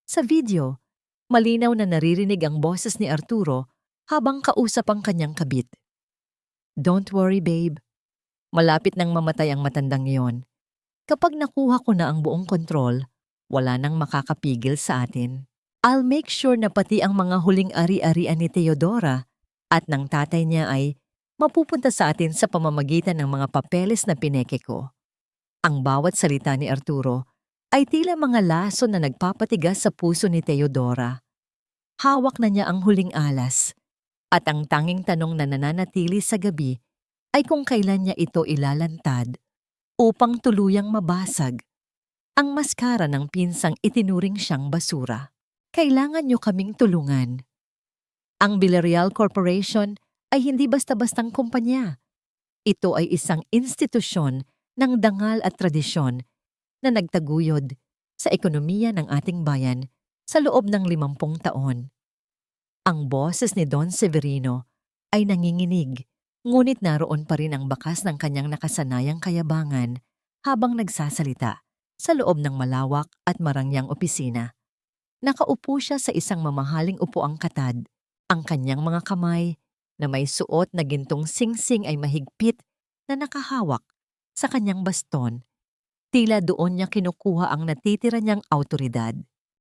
A: Sa video, malinaw na naririnig ang boses ni Arturo habang kausap ang kanyang kabit. Don't worry, babe. Malapit nang mamatay ang matandang iyon. Kapag nakuha ko na ang buong kontrol, wala nang makakapigil sa atin. I'll make sure na pati ang mga huling ari-arian ni Theodora at ng tatay niya ay mapupunta sa atin sa pamamagitan ng mga papeles na pineke ko. Ang bawat salita ni Arturo ay tila mga laso na nagpapatigas sa puso ni Theodora. Hawak na niya ang huling alas at ang tanging tanong na nananatili sa gabi ay kung kailan niya ito ilalantad upang tuluyang mabasag. Ang maskara ng pinsang itinuring siyang basura. Kailangan niyo kaming tulungan. Ang Villarreal Corporation ay hindi basta-bastang kumpanya. Ito ay isang institusyon ng dangal at tradisyon na nagtaguyod sa ekonomiya ng ating bayan sa loob ng 50 taon. Ang boses ni Don Severino ay nanginginig, ngunit naroon pa rin ang bakas ng kanyang nakasanayang kayabangan habang nagsasalita sa loob ng malawak at marangyang opisina. Nakaupo siya sa isang mamahaling upuang katad. Ang kanyang mga kamay na may suot na gintong singsing ay mahigpit na nakahawak sa kanyang baston. Tila doon niya kinukuha ang natitira niyang awtoridad.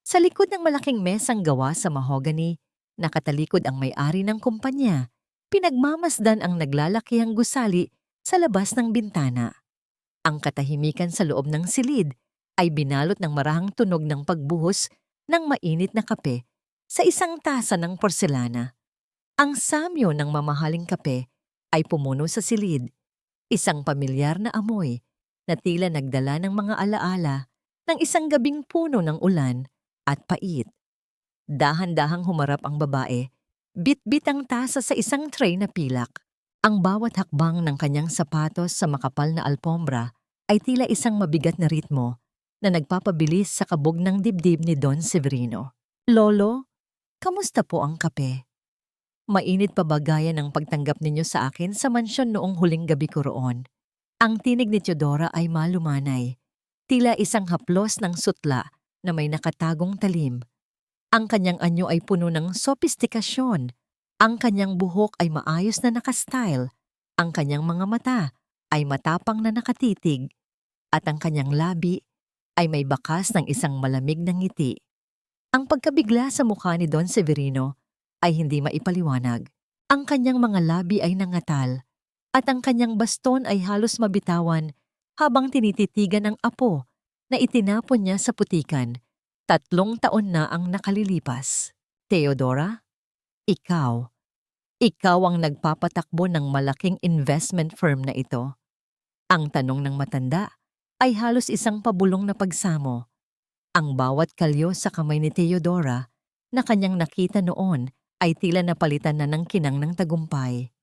A: Sa likod ng malaking mesang gawa sa mahogany, nakatalikod ang may-ari ng kumpanya. Pinagmamasdan ang naglalakihang gusali sa labas ng bintana. Ang katahimikan sa loob ng silid ay binalot ng marahang tunog ng pagbuhos ng mainit na kape sa isang tasa ng porselana. Ang samyo ng mamahaling kape ay pumuno sa silid, isang pamilyar na amoy na tila nagdala ng mga alaala ng isang gabing puno ng ulan at pait. Dahan-dahang humarap ang babae, bit-bit ang tasa sa isang tray na pilak. Ang bawat hakbang ng kanyang sapatos sa makapal na alpombra ay tila isang mabigat na ritmo na nagpapabilis sa kabog ng dibdib ni Don Severino. Lolo, kamusta po ang kape? Mainit pa ba gaya ng pagtanggap ninyo sa akin sa mansyon noong huling gabi ko roon? Ang tinig ni Theodora ay malumanay, tila isang haplos ng sutla na may nakatagong talim. Ang kanyang anyo ay puno ng sopistikasyon. Ang kanyang buhok ay maayos na nakastyle. Ang kanyang mga mata ay matapang na nakatitig. At ang kanyang labi ay may bakas ng isang malamig na ngiti. Ang pagkabigla sa mukha ni Don Severino ay hindi maipaliwanag. Ang kanyang mga labi ay nangatal at ang kanyang baston ay halos mabitawan habang tinititigan ang apo na itinapon niya sa putikan. 3 taon na ang nakalilipas. Theodora, ikaw ang nagpapatakbo ng malaking investment firm na ito. Ang tanong ng matanda ay halos isang pabulong na pagsamo. Ang bawat kalyo sa kamay ni Theodora na kanyang nakita noon ay tila napalitan na ng kinang ng tagumpay.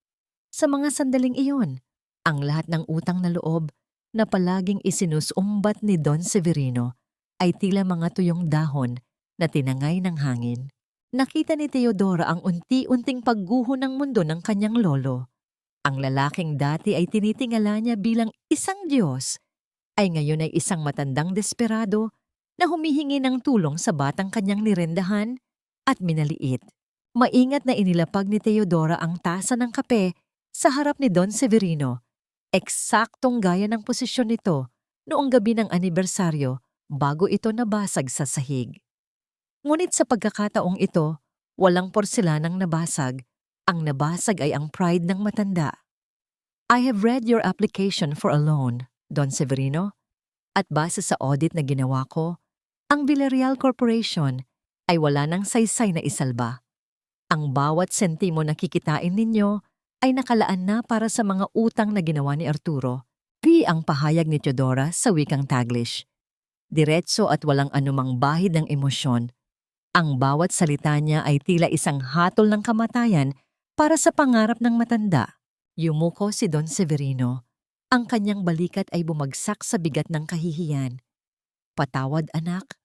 A: Sa mga sandaling iyon, ang lahat ng utang na loob na palaging isinusumbat ni Don Severino ay tila mga tuyong dahon na tinangay ng hangin. Nakita ni Theodora ang unti-unting pagguho ng mundo ng kanyang lolo. Ang lalaking dati ay tinitingala niya bilang isang Diyos, ay ngayon ay isang matandang desperado na humihingi ng tulong sa batang kanyang nirendahan at minaliit. Maingat na inilapag ni Theodora ang tasa ng kape Sa harap ni Don Severino, eksaktong gaya ng posisyon nito noong gabi ng anibersaryo bago ito nabasag sa sahig. Ngunit sa pagkakataong ito, walang porselanang nabasag. Ang nabasag ay ang pride ng matanda. I have read your application for a loan, Don Severino, at base sa audit na ginawa ko, ang Villarreal Corporation ay wala ng saysay na isalba. Ang bawat sentimo na kikitain ninyo ay nakalaan na para sa mga utang na ginawa ni Arturo. Ang pahayag ni Teodora sa wikang Taglish. Diretso at walang anumang bahid ng emosyon. Ang bawat salita niya ay tila isang hatol ng kamatayan para sa pangarap ng matanda. Yumuko si Don Severino. Ang kanyang balikat ay bumagsak sa bigat ng kahihiyan. Patawad, anak.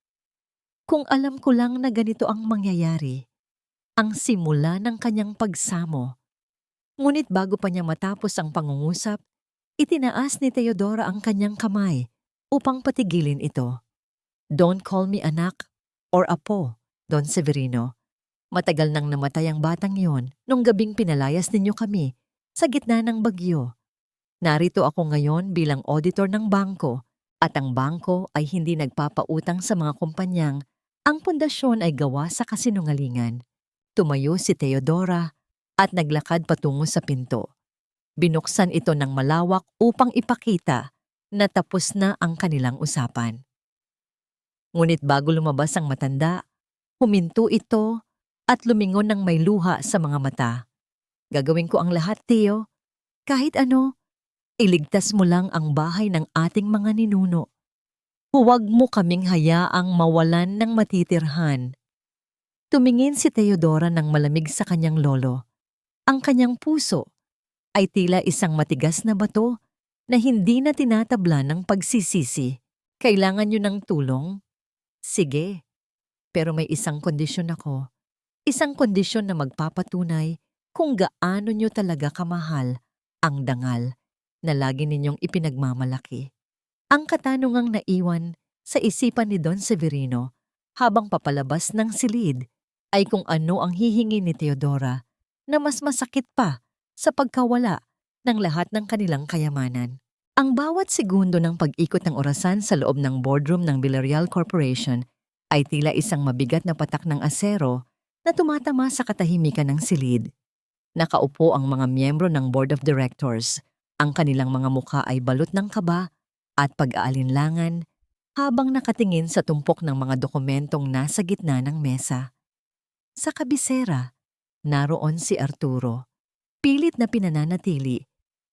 A: Kung alam ko lang na ganito ang mangyayari, ang simula ng kanyang pagsamo. Ngunit bago pa niya matapos ang pangungusap, itinaas ni Teodora ang kanyang kamay upang patigilin ito. Don't call me anak or apo, Don Severino. Matagal nang namatay ang batang yon nung gabing pinalayas ninyo kami sa gitna ng bagyo. Narito ako ngayon bilang auditor ng bangko at ang bangko ay hindi nagpapautang sa mga kumpanyang ang pundasyon ay gawa sa kasinungalingan. Tumayo si Teodora at naglakad patungo sa pinto. Binuksan ito ng malawak upang ipakita na tapos na ang kanilang usapan. Ngunit bago lumabas ang matanda, huminto ito at lumingon ng may luha sa mga mata. Gagawin ko ang lahat, Teo. Kahit ano, iligtas mo lang ang bahay ng ating mga ninuno. Huwag mo kaming hayaang mawalan ng matitirhan. Tumingin si Teodora ng malamig sa kanyang lolo. Ang kanyang puso ay tila isang matigas na bato na hindi na tinatabla ng pagsisisi. Kailangan niyo ng tulong? Sige, pero may isang kondisyon ako. Isang kondisyon na magpapatunay kung gaano niyo talaga kamahal ang dangal na lagi ninyong ipinagmamalaki. Ang katanungang naiwan sa isipan ni Don Severino habang papalabas ng silid ay kung ano ang hihingi ni Teodora na mas masakit pa sa pagkawala ng lahat ng kanilang kayamanan. Ang bawat segundo ng pag-ikot ng orasan sa loob ng boardroom ng Villarreal Corporation ay tila isang mabigat na patak ng asero na tumatama sa katahimikan ng silid. Nakaupo ang mga miyembro ng Board of Directors. Ang kanilang mga mukha ay balot ng kaba at pag-aalinlangan habang nakatingin sa tumpok ng mga dokumentong nasa gitna ng mesa. Sa kabisera, naroon si Arturo. Pilit na pinananatili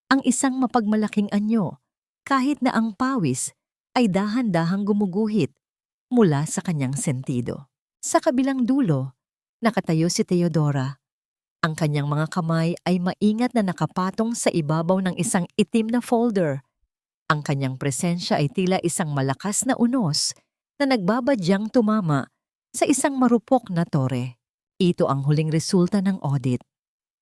A: ang isang mapagmalaking anyo kahit na ang pawis ay dahan-dahang gumuguhit mula sa kanyang sentido. Sa kabilang dulo, nakatayo si Teodora. Ang kanyang mga kamay ay maingat na nakapatong sa ibabaw ng isang itim na folder. Ang kanyang presensya ay tila isang malakas na unos na nagbabadyang tumama sa isang marupok na tore. Ito ang huling resulta ng audit.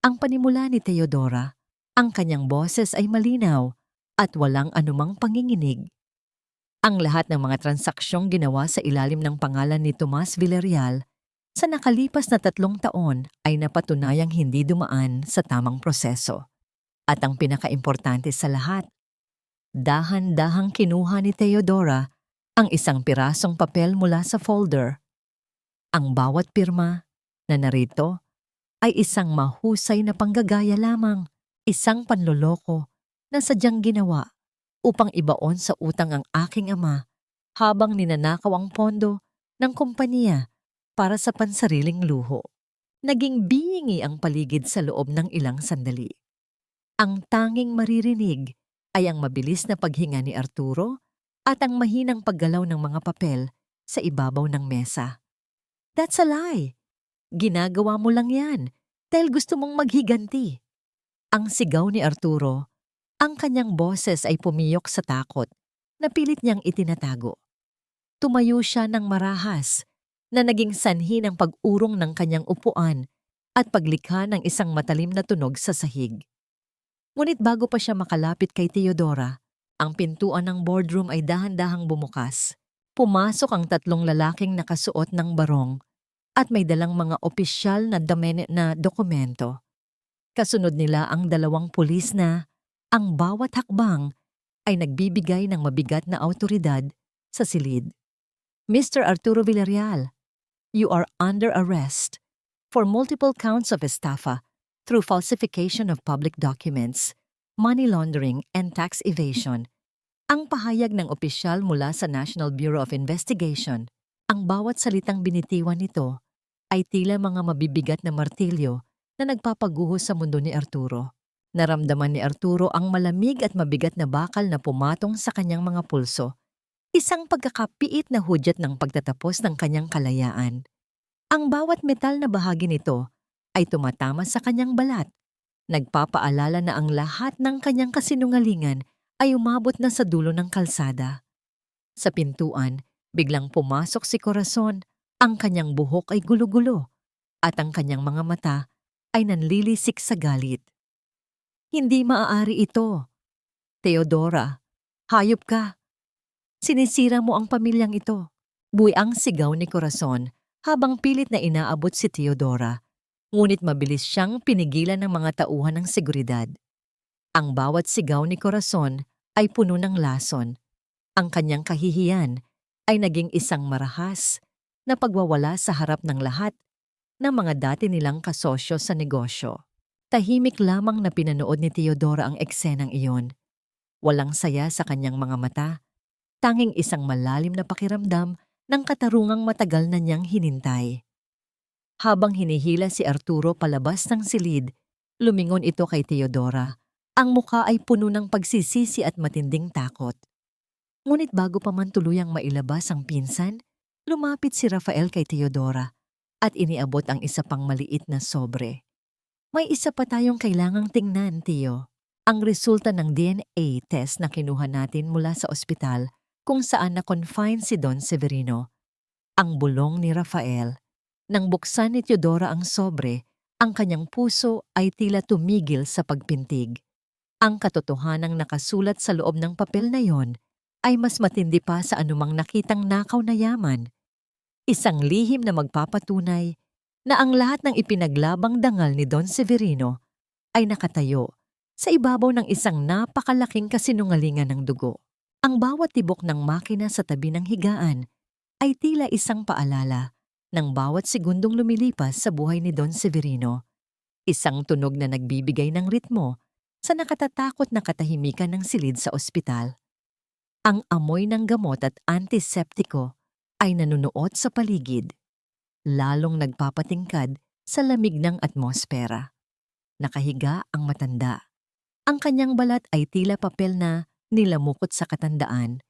A: Ang panimula ni Teodora, ang kanyang boses ay malinaw at walang anumang panginginig. Ang lahat ng mga transaksyong ginawa sa ilalim ng pangalan ni Tomas Villarreal sa nakalipas na 3 taon ay napatunayang hindi dumaan sa tamang proseso. At ang pinakaimportante sa lahat, dahan-dahang kinuha ni Teodora ang isang pirasong papel mula sa folder. Ang bawat pirma na narito ay isang mahusay na panggagaya lamang, isang panloloko na sadyang ginawa upang ibaon sa utang ang aking ama habang ninanakaw ang pondo ng kumpanya para sa pansariling luho. Naging bingi ang paligid sa loob ng ilang sandali. Ang tanging maririnig ay ang mabilis na paghinga ni Arturo at ang mahinang paggalaw ng mga papel sa ibabaw ng mesa. That's a lie! Ginagawa mo lang yan dahil gusto mong maghiganti. Ang sigaw ni Arturo, ang kanyang boses ay pumiyok sa takot na pilit niyang itinatago. Tumayo siya ng marahas na naging sanhi ng pag-urong ng kanyang upuan at paglikha ng isang matalim na tunog sa sahig. Ngunit bago pa siya makalapit kay Teodora, ang pintuan ng boardroom ay dahan-dahang bumukas. Pumasok ang 3 lalaking nakasuot ng barong at may dalang mga opisyal na dokumento. Kasunod nila ang 2 pulis na ang bawat hakbang ay nagbibigay ng mabigat na awtoridad sa silid. Mr. Arturo Villarreal, you are under arrest for multiple counts of estafa through falsification of public documents, money laundering, and tax evasion. Ang pahayag ng opisyal mula sa National Bureau of Investigation, ang bawat salitang binitiwan nito ay tila mga mabibigat na martilyo na nagpapaguho sa mundo ni Arturo. Naramdaman ni Arturo ang malamig at mabigat na bakal na pumatong sa kanyang mga pulso, isang pagkakapiit na hudyat ng pagtatapos ng kanyang kalayaan. Ang bawat metal na bahagi nito ay tumatama sa kanyang balat, nagpapaalala na ang lahat ng kanyang kasinungalingan ay umabot na sa dulo ng kalsada. Sa pintuan, biglang pumasok si Corazon, ang kanyang buhok ay gulo-gulo at ang kanyang mga mata ay nanlilisik sa galit. Hindi maaari ito. Teodora, hayop ka. Sinisira mo ang pamilyang ito. Buwi ang sigaw ni Corazon habang pilit na inaabot si Teodora. Ngunit mabilis siyang pinigilan ng mga tauhan ng seguridad. Ang bawat sigaw ni Corazon ay puno ng lason. Ang kanyang kahihiyan ay naging isang marahas na pagwawala sa harap ng lahat ng mga dati nilang kasosyo sa negosyo. Tahimik lamang na pinanood ni Teodora ang eksenang iyon. Walang saya sa kanyang mga mata, tanging isang malalim na pakiramdam ng katarungang matagal na niyang hinintay. Habang hinihila si Arturo palabas ng silid, lumingon ito kay Teodora. Ang mukha ay puno ng pagsisisi at matinding takot. Ngunit bago pa man tuluyang mailabas ang pinsan, lumapit si Rafael kay Teodora at iniabot ang isa pang maliit na sobre. May isa pa tayong kailangang tingnan, Tio. Ang resulta ng DNA test na kinuha natin mula sa ospital kung saan na-confine si Don Severino. Ang bulong ni Rafael. Nang buksan ni Teodora ang sobre, ang kanyang puso ay tila tumigil sa pagpintig. Ang katotohanang nakasulat sa loob ng papel na yon ay mas matindi pa sa anumang nakitang nakaw na yaman. Isang lihim na magpapatunay na ang lahat ng ipinaglabang dangal ni Don Severino ay nakatayo sa ibabaw ng isang napakalaking kasinungalingan ng dugo. Ang bawat tibok ng makina sa tabi ng higaan ay tila isang paalala ng bawat segundong lumilipas sa buhay ni Don Severino. Isang tunog na nagbibigay ng ritmo sa nakatatakot na katahimikan ng silid sa ospital. Ang amoy ng gamot at antiseptiko ay nanunuot sa paligid, lalong nagpapatingkad sa lamig ng atmosfera. Nakahiga ang matanda. Ang kanyang balat ay tila papel na nilamukot sa katandaan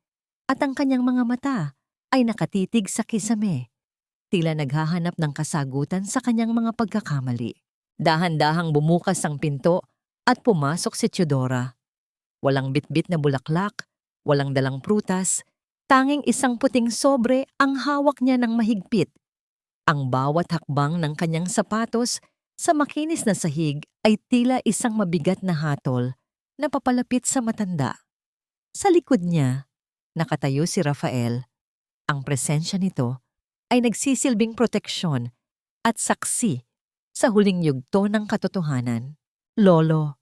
A: at ang kanyang mga mata ay nakatitig sa kisame, tila naghahanap ng kasagutan sa kanyang mga pagkakamali. Dahan-dahang bumukas ang pinto at pumasok si Teodora. Walang bitbit na bulaklak, walang dalang prutas, tanging isang puting sobre ang hawak niya ng mahigpit. Ang bawat hakbang ng kanyang sapatos sa makinis na sahig ay tila isang mabigat na hatol na papalapit sa matanda. Sa likod niya, nakatayo si Rafael. Ang presensya nito ay nagsisilbing proteksyon at saksi sa huling yugto ng katotohanan. Lolo,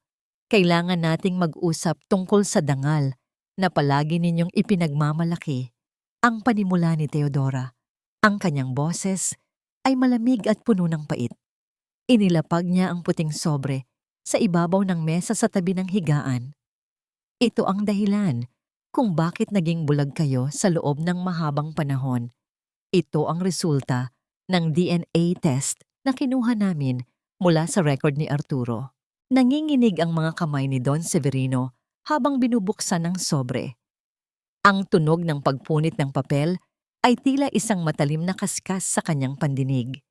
A: kailangan nating mag-usap tungkol sa dangal na palagi ninyong ipinagmamalaki. Ang panimula ni Teodora. Ang kanyang boses ay malamig at puno ng pait. Inilapag niya ang puting sobre sa ibabaw ng mesa sa tabi ng higaan. Ito ang dahilan kung bakit naging bulag kayo sa loob ng mahabang panahon. Ito ang resulta ng DNA test na kinuha namin mula sa record ni Arturo. Nanginginig ang mga kamay ni Don Severino habang binubuksan ang sobre. Ang tunog ng pagpunit ng papel ay tila isang matalim na kaskas sa kanyang pandinig.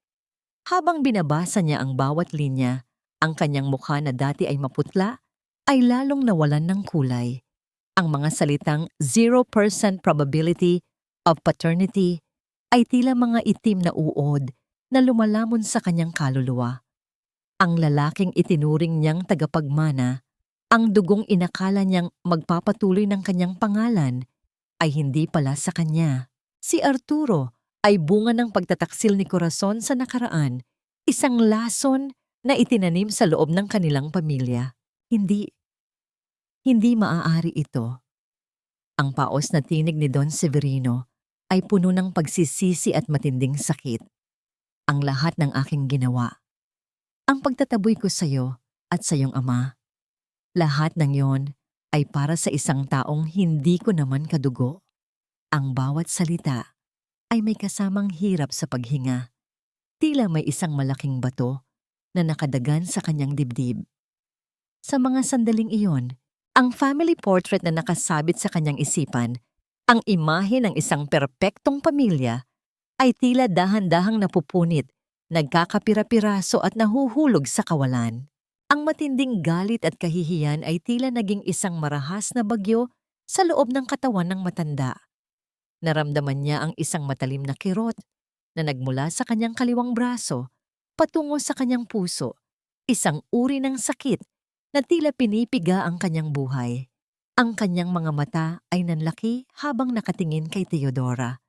A: Habang binabasa niya ang bawat linya, ang kanyang mukha na dati ay maputla ay lalong nawalan ng kulay. Ang mga salitang 0% probability of paternity ay tila mga itim na uod na lumalamon sa kanyang kaluluwa. Ang lalaking itinuring niyang tagapagmana, ang dugong inakala niyang magpapatuloy ng kanyang pangalan, ay hindi pala sa kanya. Si Arturo ay bunga ng pagtataksil ni Corazon sa nakaraan, isang lason na itinanim sa loob ng kanilang pamilya. Hindi, hindi maaari ito. Ang paos na tinig ni Don Severino ay puno ng pagsisisi at matinding sakit. Ang lahat ng aking ginawa. Ang pagtataboy ko sa iyo at sa iyong ama. Lahat ng yon ay para sa isang taong hindi ko naman kadugo. Ang bawat salita ay may kasamang hirap sa paghinga. Tila may isang malaking bato na nakadagan sa kanyang dibdib. Sa mga sandaling iyon, ang family portrait na nakasabit sa kanyang isipan, ang imahe ng isang perpektong pamilya, ay tila dahan-dahang napupunit, nagkakapira-piraso at nahuhulog sa kawalan. Ang matinding galit at kahihiyan ay tila naging isang marahas na bagyo sa loob ng katawan ng matanda. Naramdaman niya ang isang matalim na kirot na nagmula sa kanyang kaliwang braso patungo sa kanyang puso, isang uri ng sakit na tila pinipiga ang kanyang buhay. Ang kanyang mga mata ay nanlaki habang nakatingin kay Teodora.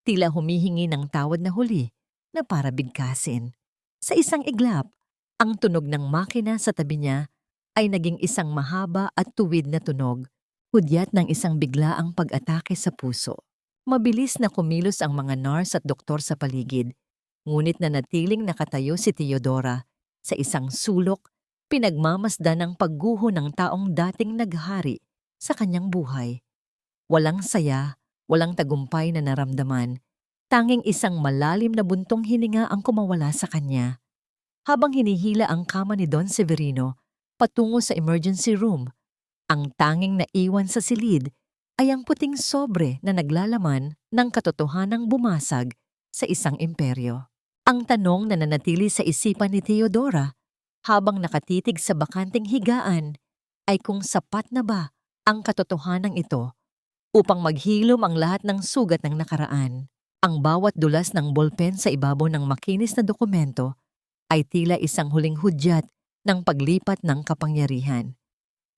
A: Tila humihingi ng tawad na huli na para bigkasin. Sa isang iglap, ang tunog ng makina sa tabi niya ay naging isang mahaba at tuwid na tunog, hudyat ng isang biglaang pag-atake sa puso. Mabilis na kumilos ang mga nurse at doktor sa paligid, ngunit nanatiling nakatayo si Teodora sa isang sulok, pinagmamasdan ng pagguho ng taong dating naghari sa kanyang buhay. Walang saya, walang tagumpay na naramdaman, tanging isang malalim na buntong hininga ang kumawala sa kanya. Habang hinihila ang kama ni Don Severino patungo sa emergency room, ang tanging naiwan sa silid ay ang puting sobre na naglalaman ng katotohanang bumasag sa isang imperyo. Ang tanong na nanatili sa isipan ni Teodora habang nakatitig sa bakanting higaan ay kung sapat na ba ang katotohanan ito upang maghilom ang lahat ng sugat ng nakaraan. Ang bawat dulas ng ballpen sa ibabaw ng makinis na dokumento ay tila isang huling hudyat ng paglipat ng kapangyarihan.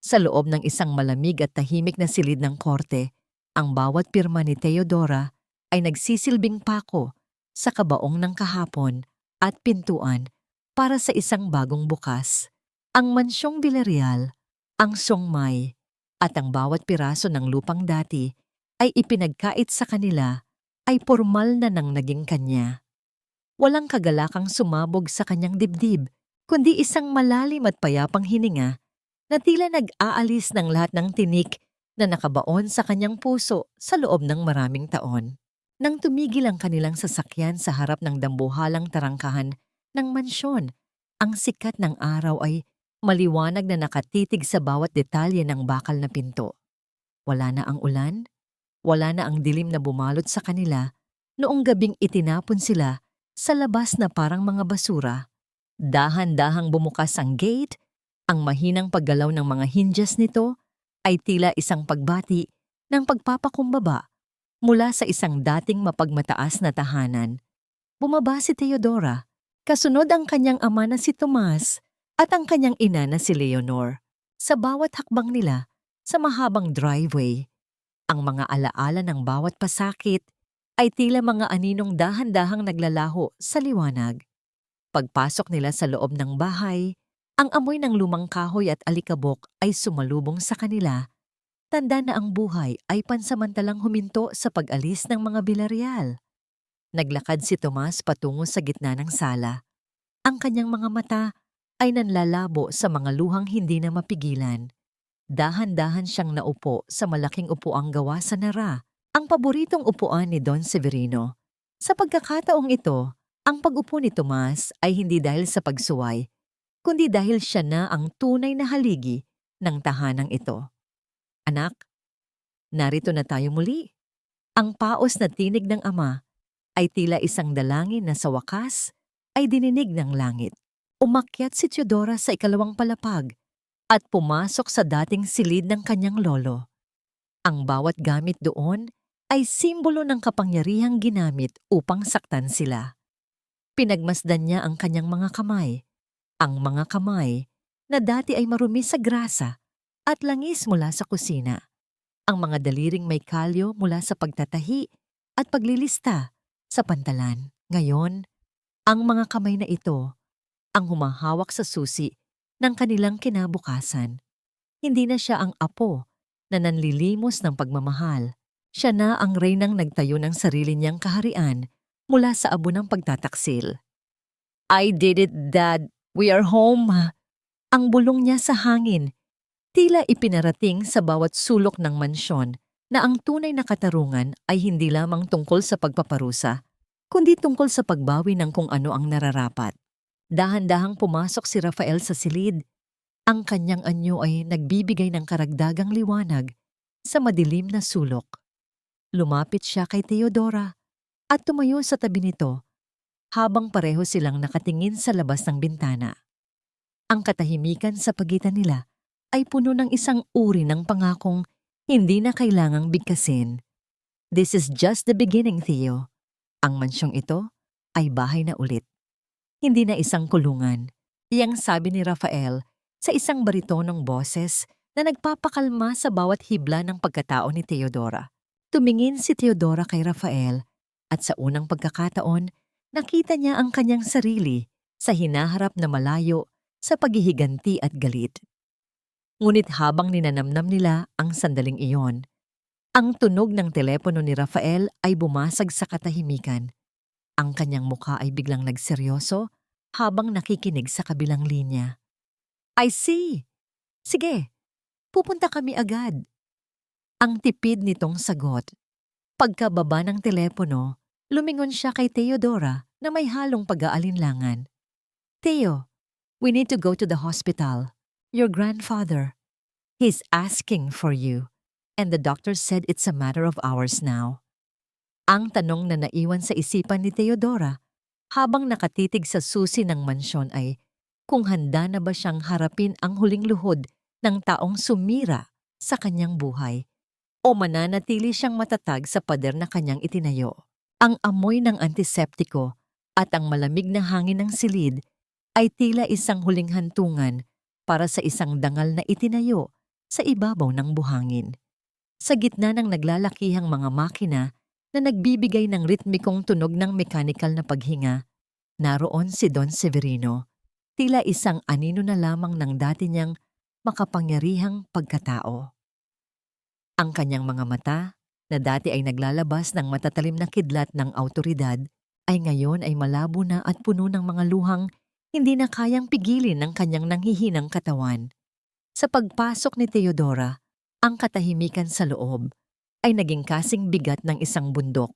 A: Sa loob ng isang malamig at tahimik na silid ng korte, ang bawat pirma ni Teodora ay nagsisilbing pako sa kabaong ng kahapon at pintuan para sa isang bagong bukas. Ang mansyong Villarreal, ang songmay, at ang bawat piraso ng lupang dati ay ipinagkait sa kanila ay formal na nang naging kanya. Walang kagalakang sumabog sa kanyang dibdib, kundi isang malalim at payapang hininga na tila nag-aalis ng lahat ng tinik na nakabaon sa kanyang puso sa loob ng maraming taon. Nang tumigil ang kanilang sasakyan sa harap ng dambuhalang tarangkahan ng mansyon, ang sikat ng araw ay maliwanag na nakatitig sa bawat detalye ng bakal na pinto. Wala na ang ulan, wala na ang dilim na bumalot sa kanila noong gabing itinapon sila sa labas na parang mga basura. Dahan-dahang bumukas ang gate, ang mahinang paggalaw ng mga hinges nito ay tila isang pagbati ng pagpapakumbaba mula sa isang dating mapagmataas na tahanan. Bumaba si Teodora, kasunod ang kanyang ama na si Tomas at ang kanyang ina na si Leonor. Sa bawat hakbang nila sa mahabang driveway, ang mga alaala ng bawat pasakit ay tila mga aninong dahan-dahang naglalaho sa liwanag. Pagpasok nila sa loob ng bahay, ang amoy ng lumang kahoy at alikabok ay sumalubong sa kanila. Tanda na ang buhay ay pansamantalang huminto sa pag-alis ng mga Villarreal. Naglakad si Tomas patungo sa gitna ng sala. Ang kanyang mga mata ay nanlalabo sa mga luhang hindi na mapigilan. Dahan-dahan siyang naupo sa malaking upuang gawa sa nara, ang paboritong upuan ni Don Severino. Sa pagkakataong ito, ang pag-upo ni Tomas ay hindi dahil sa pagsuway, kundi dahil siya na ang tunay na haligi ng tahanang ito. Anak, narito na tayo muli. Ang paos na tinig ng ama ay tila isang dalangin na sa wakas ay dininig ng langit. Umakyat si Teodora sa ikalawang palapag at pumasok sa dating silid ng kanyang lolo. Ang bawat gamit doon ay simbolo ng kapangyarihang ginamit upang saktan sila. Pinagmasdan niya ang kanyang mga kamay, na dati ay marumi sa grasa at langis mula sa kusina. Ang mga daliring may kalyo mula sa pagtatahi at paglilista sa pantalan. Ngayon, ang mga kamay na ito ang humahawak sa susi ng kanilang kinabukasan. Hindi na siya ang apo na nanlilimos ng pagmamahal. Siya na ang reynang nagtayo ng sarili niyang kaharian mula sa abo ng pagtataksil. I did it, Dad. We are home. Ang bulong niya sa hangin, tila ipinarating sa bawat sulok ng mansyon na ang tunay na katarungan ay hindi lamang tungkol sa pagpaparusa, kundi tungkol sa pagbawi ng kung ano ang nararapat. Dahan-dahang pumasok si Rafael sa silid. Ang kanyang anyo ay nagbibigay ng karagdagang liwanag sa madilim na sulok. Lumapit siya kay Teodora at tumayo sa tabi nito habang pareho silang nakatingin sa labas ng bintana. Ang katahimikan sa pagitan nila ay puno ng isang uri ng pangakong hindi na kailangang bigkasin. This is just the beginning, Theo. Ang mansyong ito ay bahay na ulit. Hindi na isang kulungan. Iyang sabi ni Rafael sa isang baritonong boses na nagpapakalma sa bawat hibla ng pagkatao ni Teodora. Tumingin si Teodora kay Rafael at sa unang pagkakataon, nakita niya ang kanyang sarili sa hinaharap na malayo sa paghihiganti at galit. Ngunit habang ninanamnam nila ang sandaling iyon, ang tunog ng telepono ni Rafael ay bumasag sa katahimikan. Ang kanyang mukha ay biglang nagseryoso habang nakikinig sa kabilang linya. I see. Sige, pupunta kami agad. Ang tipid nitong sagot. Pagkababa ng telepono, lumingon siya kay Teodora na may halong pag-aalinlangan. Theo, we need to go to the hospital. Your grandfather. He's asking for you. And the doctor said it's a matter of hours now. Ang tanong na naiwan sa isipan ni Teodora habang nakatitig sa susi ng mansyon ay kung handa na ba siyang harapin ang huling luhod ng taong sumira sa kanyang buhay o mananatili siyang matatag sa pader na kanyang itinayo. Ang amoy ng antiseptiko at ang malamig na hangin ng silid ay tila isang huling hantungan para sa isang dangal na itinayo sa ibabaw ng buhangin. Sa gitna ng naglalakihang mga makina na nagbibigay ng ritmikong tunog ng mekanikal na paghinga, naroon si Don Severino, tila isang anino na lamang ng dati niyang makapangyarihang pagkatao. Ang kanyang mga mata, na dati ay naglalabas ng matatalim na kidlat ng awtoridad, ay ngayon ay malabo na at puno ng mga luhang hindi na kayang pigilin ng kanyang nanghihinang katawan. Sa pagpasok ni Teodora, ang katahimikan sa loob ay naging kasing bigat ng isang bundok,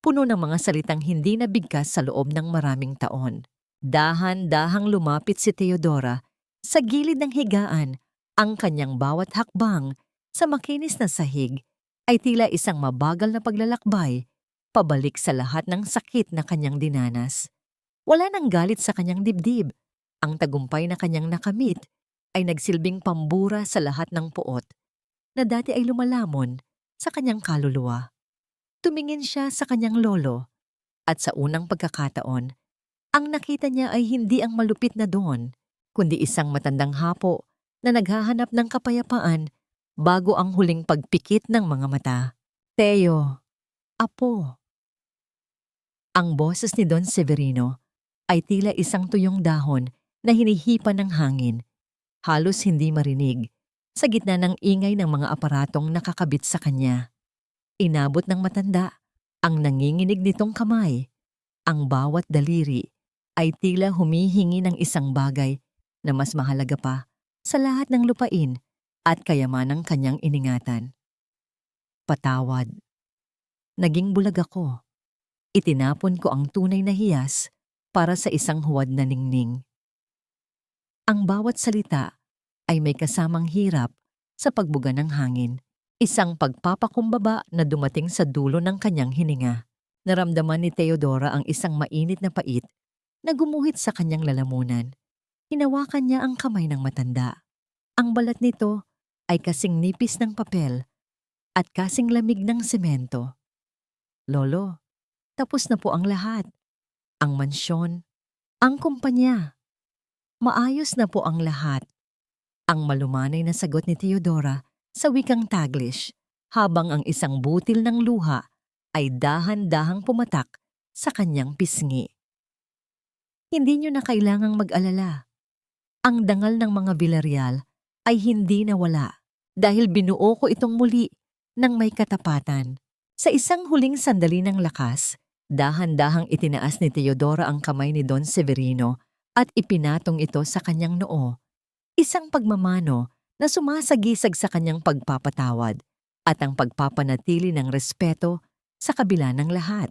A: puno ng mga salitang hindi nabigkas sa loob ng maraming taon. Dahan-dahang lumapit si Teodora sa gilid ng higaan. Ang kanyang bawat hakbang sa makinis na sahig ay tila isang mabagal na paglalakbay pabalik sa lahat ng sakit na kanyang dinanas. Wala nang galit sa kanyang dibdib. Ang tagumpay na kanyang nakamit ay nagsilbing pambura sa lahat ng puot na dati ay lumalamon sa kanyang kaluluwa. Tumingin siya sa kanyang lolo at sa unang pagkakataon, ang nakita niya ay hindi ang malupit na Don, kundi isang matandang hapo na naghahanap ng kapayapaan bago ang huling pagpikit ng mga mata. Teo, apo. Ang boses ni Don Severino ay tila isang tuyong dahon na hinihipan ng hangin, halos hindi marinig, sa gitna ng ingay ng mga aparatong nakakabit sa kanya. Inabot ng matanda ang nanginginig nitong kamay. Ang bawat daliri ay tila humihingi ng isang bagay na mas mahalaga pa sa lahat ng lupain at kayamanang kanyang iningatan. Patawad. Naging bulag ako. Itinapon ko ang tunay na hiyas para sa isang huwad na ningning. Ang bawat salita ay may kasamang hirap sa pagbuga ng hangin, isang pagpapakumbaba na dumating sa dulo ng kanyang hininga. Naramdaman ni Teodora ang isang mainit na pait na gumuhit sa kanyang lalamunan. Hinawakan niya ang kamay ng matanda. Ang balat nito ay kasing nipis ng papel at kasing lamig ng semento. Lolo, tapos na po ang lahat. Ang mansyon, ang kumpanya. Maayos na po ang lahat. Ang malumanay na sagot ni Teodora sa wikang Taglish habang ang isang butil ng luha ay dahan-dahang pumatak sa kanyang pisngi. Hindi niyo na kailangang mag-alala. Ang dangal ng mga Villarreal ay hindi nawala dahil binuo ko itong muli ng may katapatan. Sa isang huling sandali ng lakas, dahan-dahang itinaas ni Teodora ang kamay ni Don Severino at ipinatong ito sa kanyang noo. Isang pagmamano na sumasagisag sa kanyang pagpapatawad at ang pagpapanatili ng respeto sa kabila ng lahat.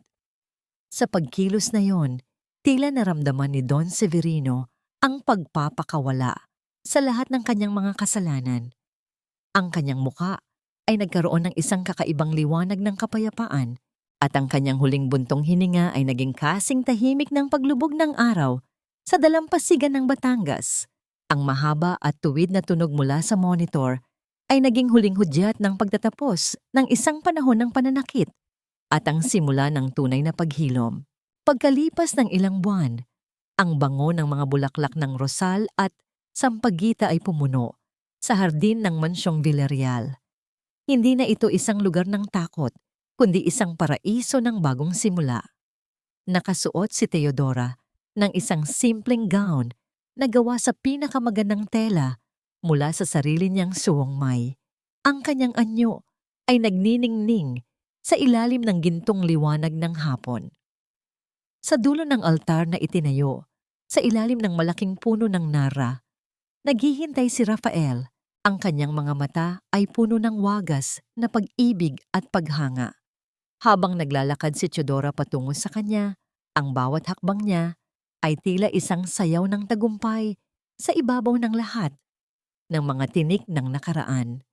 A: Sa pagkilos na yon, tila naramdaman ni Don Severino ang pagpapakawala sa lahat ng kanyang mga kasalanan. Ang kanyang muka ay nagkaroon ng isang kakaibang liwanag ng kapayapaan at ang kanyang huling buntong hininga ay naging kasing tahimik ng paglubog ng araw sa dalampasigan ng Batangas. Ang mahaba at tuwid na tunog mula sa monitor ay naging huling hudyat ng pagtatapos ng isang panahon ng pananakit at ang simula ng tunay na paghilom. Pagkalipas ng ilang buwan, ang bango ng mga bulaklak ng rosal at sampagita ay pumuno sa hardin ng mansyong Villarreal. Hindi na ito isang lugar ng takot, kundi isang paraiso ng bagong simula. Nakasuot si Teodora ng isang simpleng gown na gawa sa pinakamagandang tela mula sa sarili niyang suwangmay. Ang kanyang anyo ay nagniningning sa ilalim ng gintong liwanag ng hapon. Sa dulo ng altar na itinayo, sa ilalim ng malaking puno ng nara, naghihintay si Rafael. Ang kanyang mga mata ay puno ng wagas na pag-ibig at paghanga. Habang naglalakad si Teodora patungo sa kanya, ang bawat hakbang niya ay tila isang sayaw ng tagumpay sa ibabaw ng lahat ng mga tinik ng nakaraan.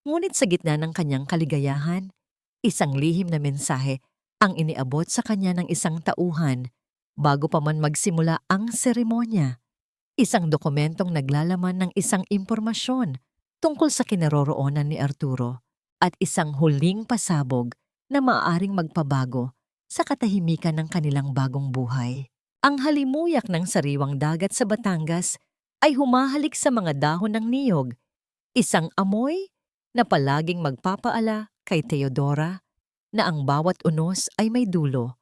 A: Ngunit sa gitna ng kanyang kaligayahan, isang lihim na mensahe ang iniabot sa kanya ng isang tauhan bago pa man magsimula ang seremonya. Isang dokumentong naglalaman ng isang impormasyon tungkol sa kinaroroonan ni Arturo at isang huling pasabog na maaaring magpabago sa katahimikan ng kanilang bagong buhay. Ang halimuyak ng sariwang dagat sa Batangas ay humahalik sa mga dahon ng niyog, isang amoy na palaging magpapaala kay Teodora na ang bawat unos ay may dulo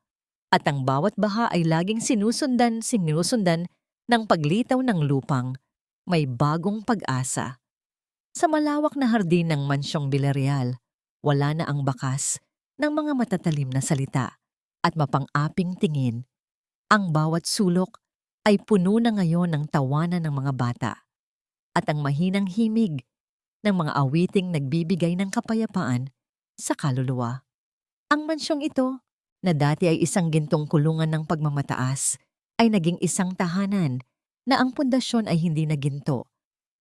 A: at ang bawat baha ay laging sinusundan ng paglitaw ng lupang may bagong pag-asa. Sa malawak na hardin ng mansyong Villarreal, wala na ang bakas ng mga matatalim na salita at mapang-aping tingin. Ang bawat sulok ay puno na ngayon ng tawanan ng mga bata at ang mahinang himig ng mga awiting nagbibigay ng kapayapaan sa kaluluwa. Ang mansyong ito, na dati ay isang gintong kulungan ng pagmamataas, ay naging isang tahanan na ang pundasyon ay hindi na ginto,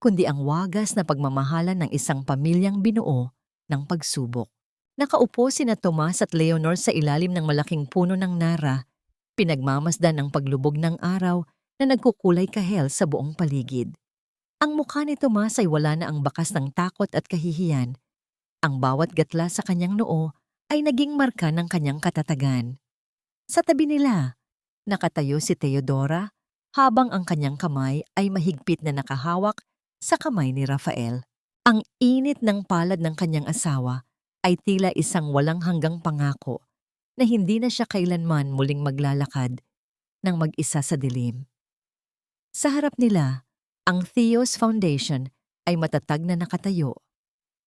A: kundi ang wagas na pagmamahalan ng isang pamilyang binuo ng pagsubok. Nakaupo sina Tomas at Leonor sa ilalim ng malaking puno ng nara, pinagmamasdan ang paglubog ng araw na nagkukulay kahel sa buong paligid. Ang mukha ni Tomas ay wala na ang bakas ng takot at kahihiyan. Ang bawat gatla sa kanyang noo ay naging marka ng kanyang katatagan. Sa tabi nila, nakatayo si Teodora habang ang kanyang kamay ay mahigpit na nakahawak sa kamay ni Rafael. Ang init ng palad ng kanyang asawa ay tila isang walang hanggang pangako na hindi na siya kailanman muling maglalakad ng mag-isa sa dilim. Sa harap nila, ang Theos Foundation ay matatag na nakatayo.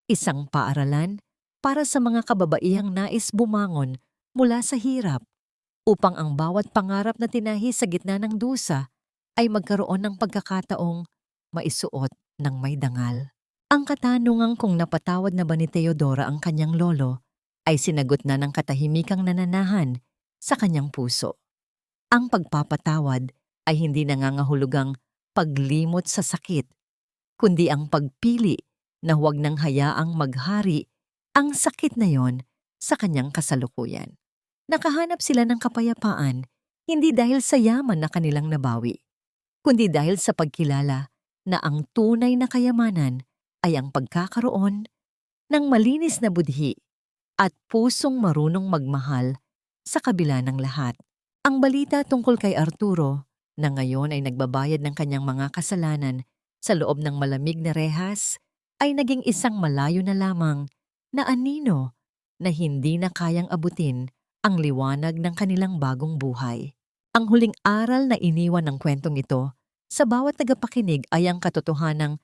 A: Isang paaralan para sa mga kababaihang nais bumangon mula sa hirap upang ang bawat pangarap na tinahi sa gitna ng dusa ay magkaroon ng pagkakataong maisuot ng may dangal. Ang katanungang kung napatawad na ba ni Teodora ang kanyang lolo ay sinagot na ng katahimikang nananahan sa kanyang puso. Ang pagpapatawad ay hindi nangangahulugang paglimot sa sakit, kundi ang pagpili na huwag nang hayaang maghari ang sakit na yon sa kanyang kasalukuyan. Nakahanap sila ng kapayapaan hindi dahil sa yaman na kanilang nabawi, kundi dahil sa pagkilala na ang tunay na kayamanan ay ang pagkakaroon ng malinis na budhi at pusong marunong magmahal sa kabila ng lahat. Ang balita tungkol kay Arturo na ngayon ay nagbabayad ng kanyang mga kasalanan sa loob ng malamig na rehas ay naging isang malayo na lamang na anino na hindi na kayang abutin ang liwanag ng kanilang bagong buhay. Ang huling aral na iniwan ng kwentong ito sa bawat tagapakinig ay ang katotohanang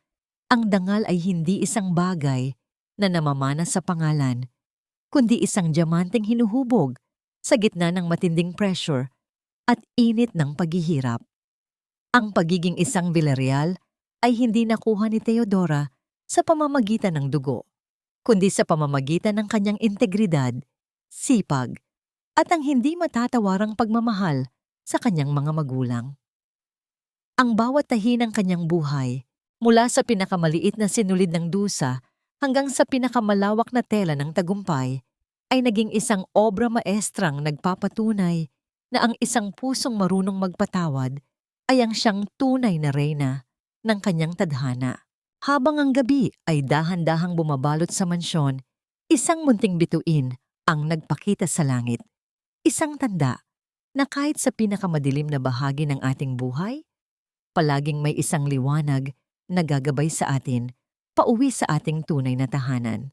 A: ang dangal ay hindi isang bagay na namamana sa pangalan, kundi isang diamanteng hinuhubog sa gitna ng matinding pressure at init ng paghihirap. Ang pagiging isang Villarreal ay hindi nakuha ni Teodora sa pamamagitan ng dugo, kundi sa pamamagitan ng kanyang integridad, sipag, at ang hindi matatawarang pagmamahal sa kanyang mga magulang. Ang bawat tahi ng kanyang buhay, mula sa pinakamaliit na sinulid ng dusa hanggang sa pinakamalawak na tela ng tagumpay, ay naging isang obra maestrang nagpapatunay na ang isang pusong marunong magpatawad ay ang siyang tunay na reyna ng kanyang tadhana. Habang ang gabi ay dahan-dahang bumabalot sa mansyon, isang munting bituin ang nagpakita sa langit. Isang tanda na kahit sa pinakamadilim na bahagi ng ating buhay, palaging may isang liwanag na gagabay sa atin pauwi sa ating tunay na tahanan.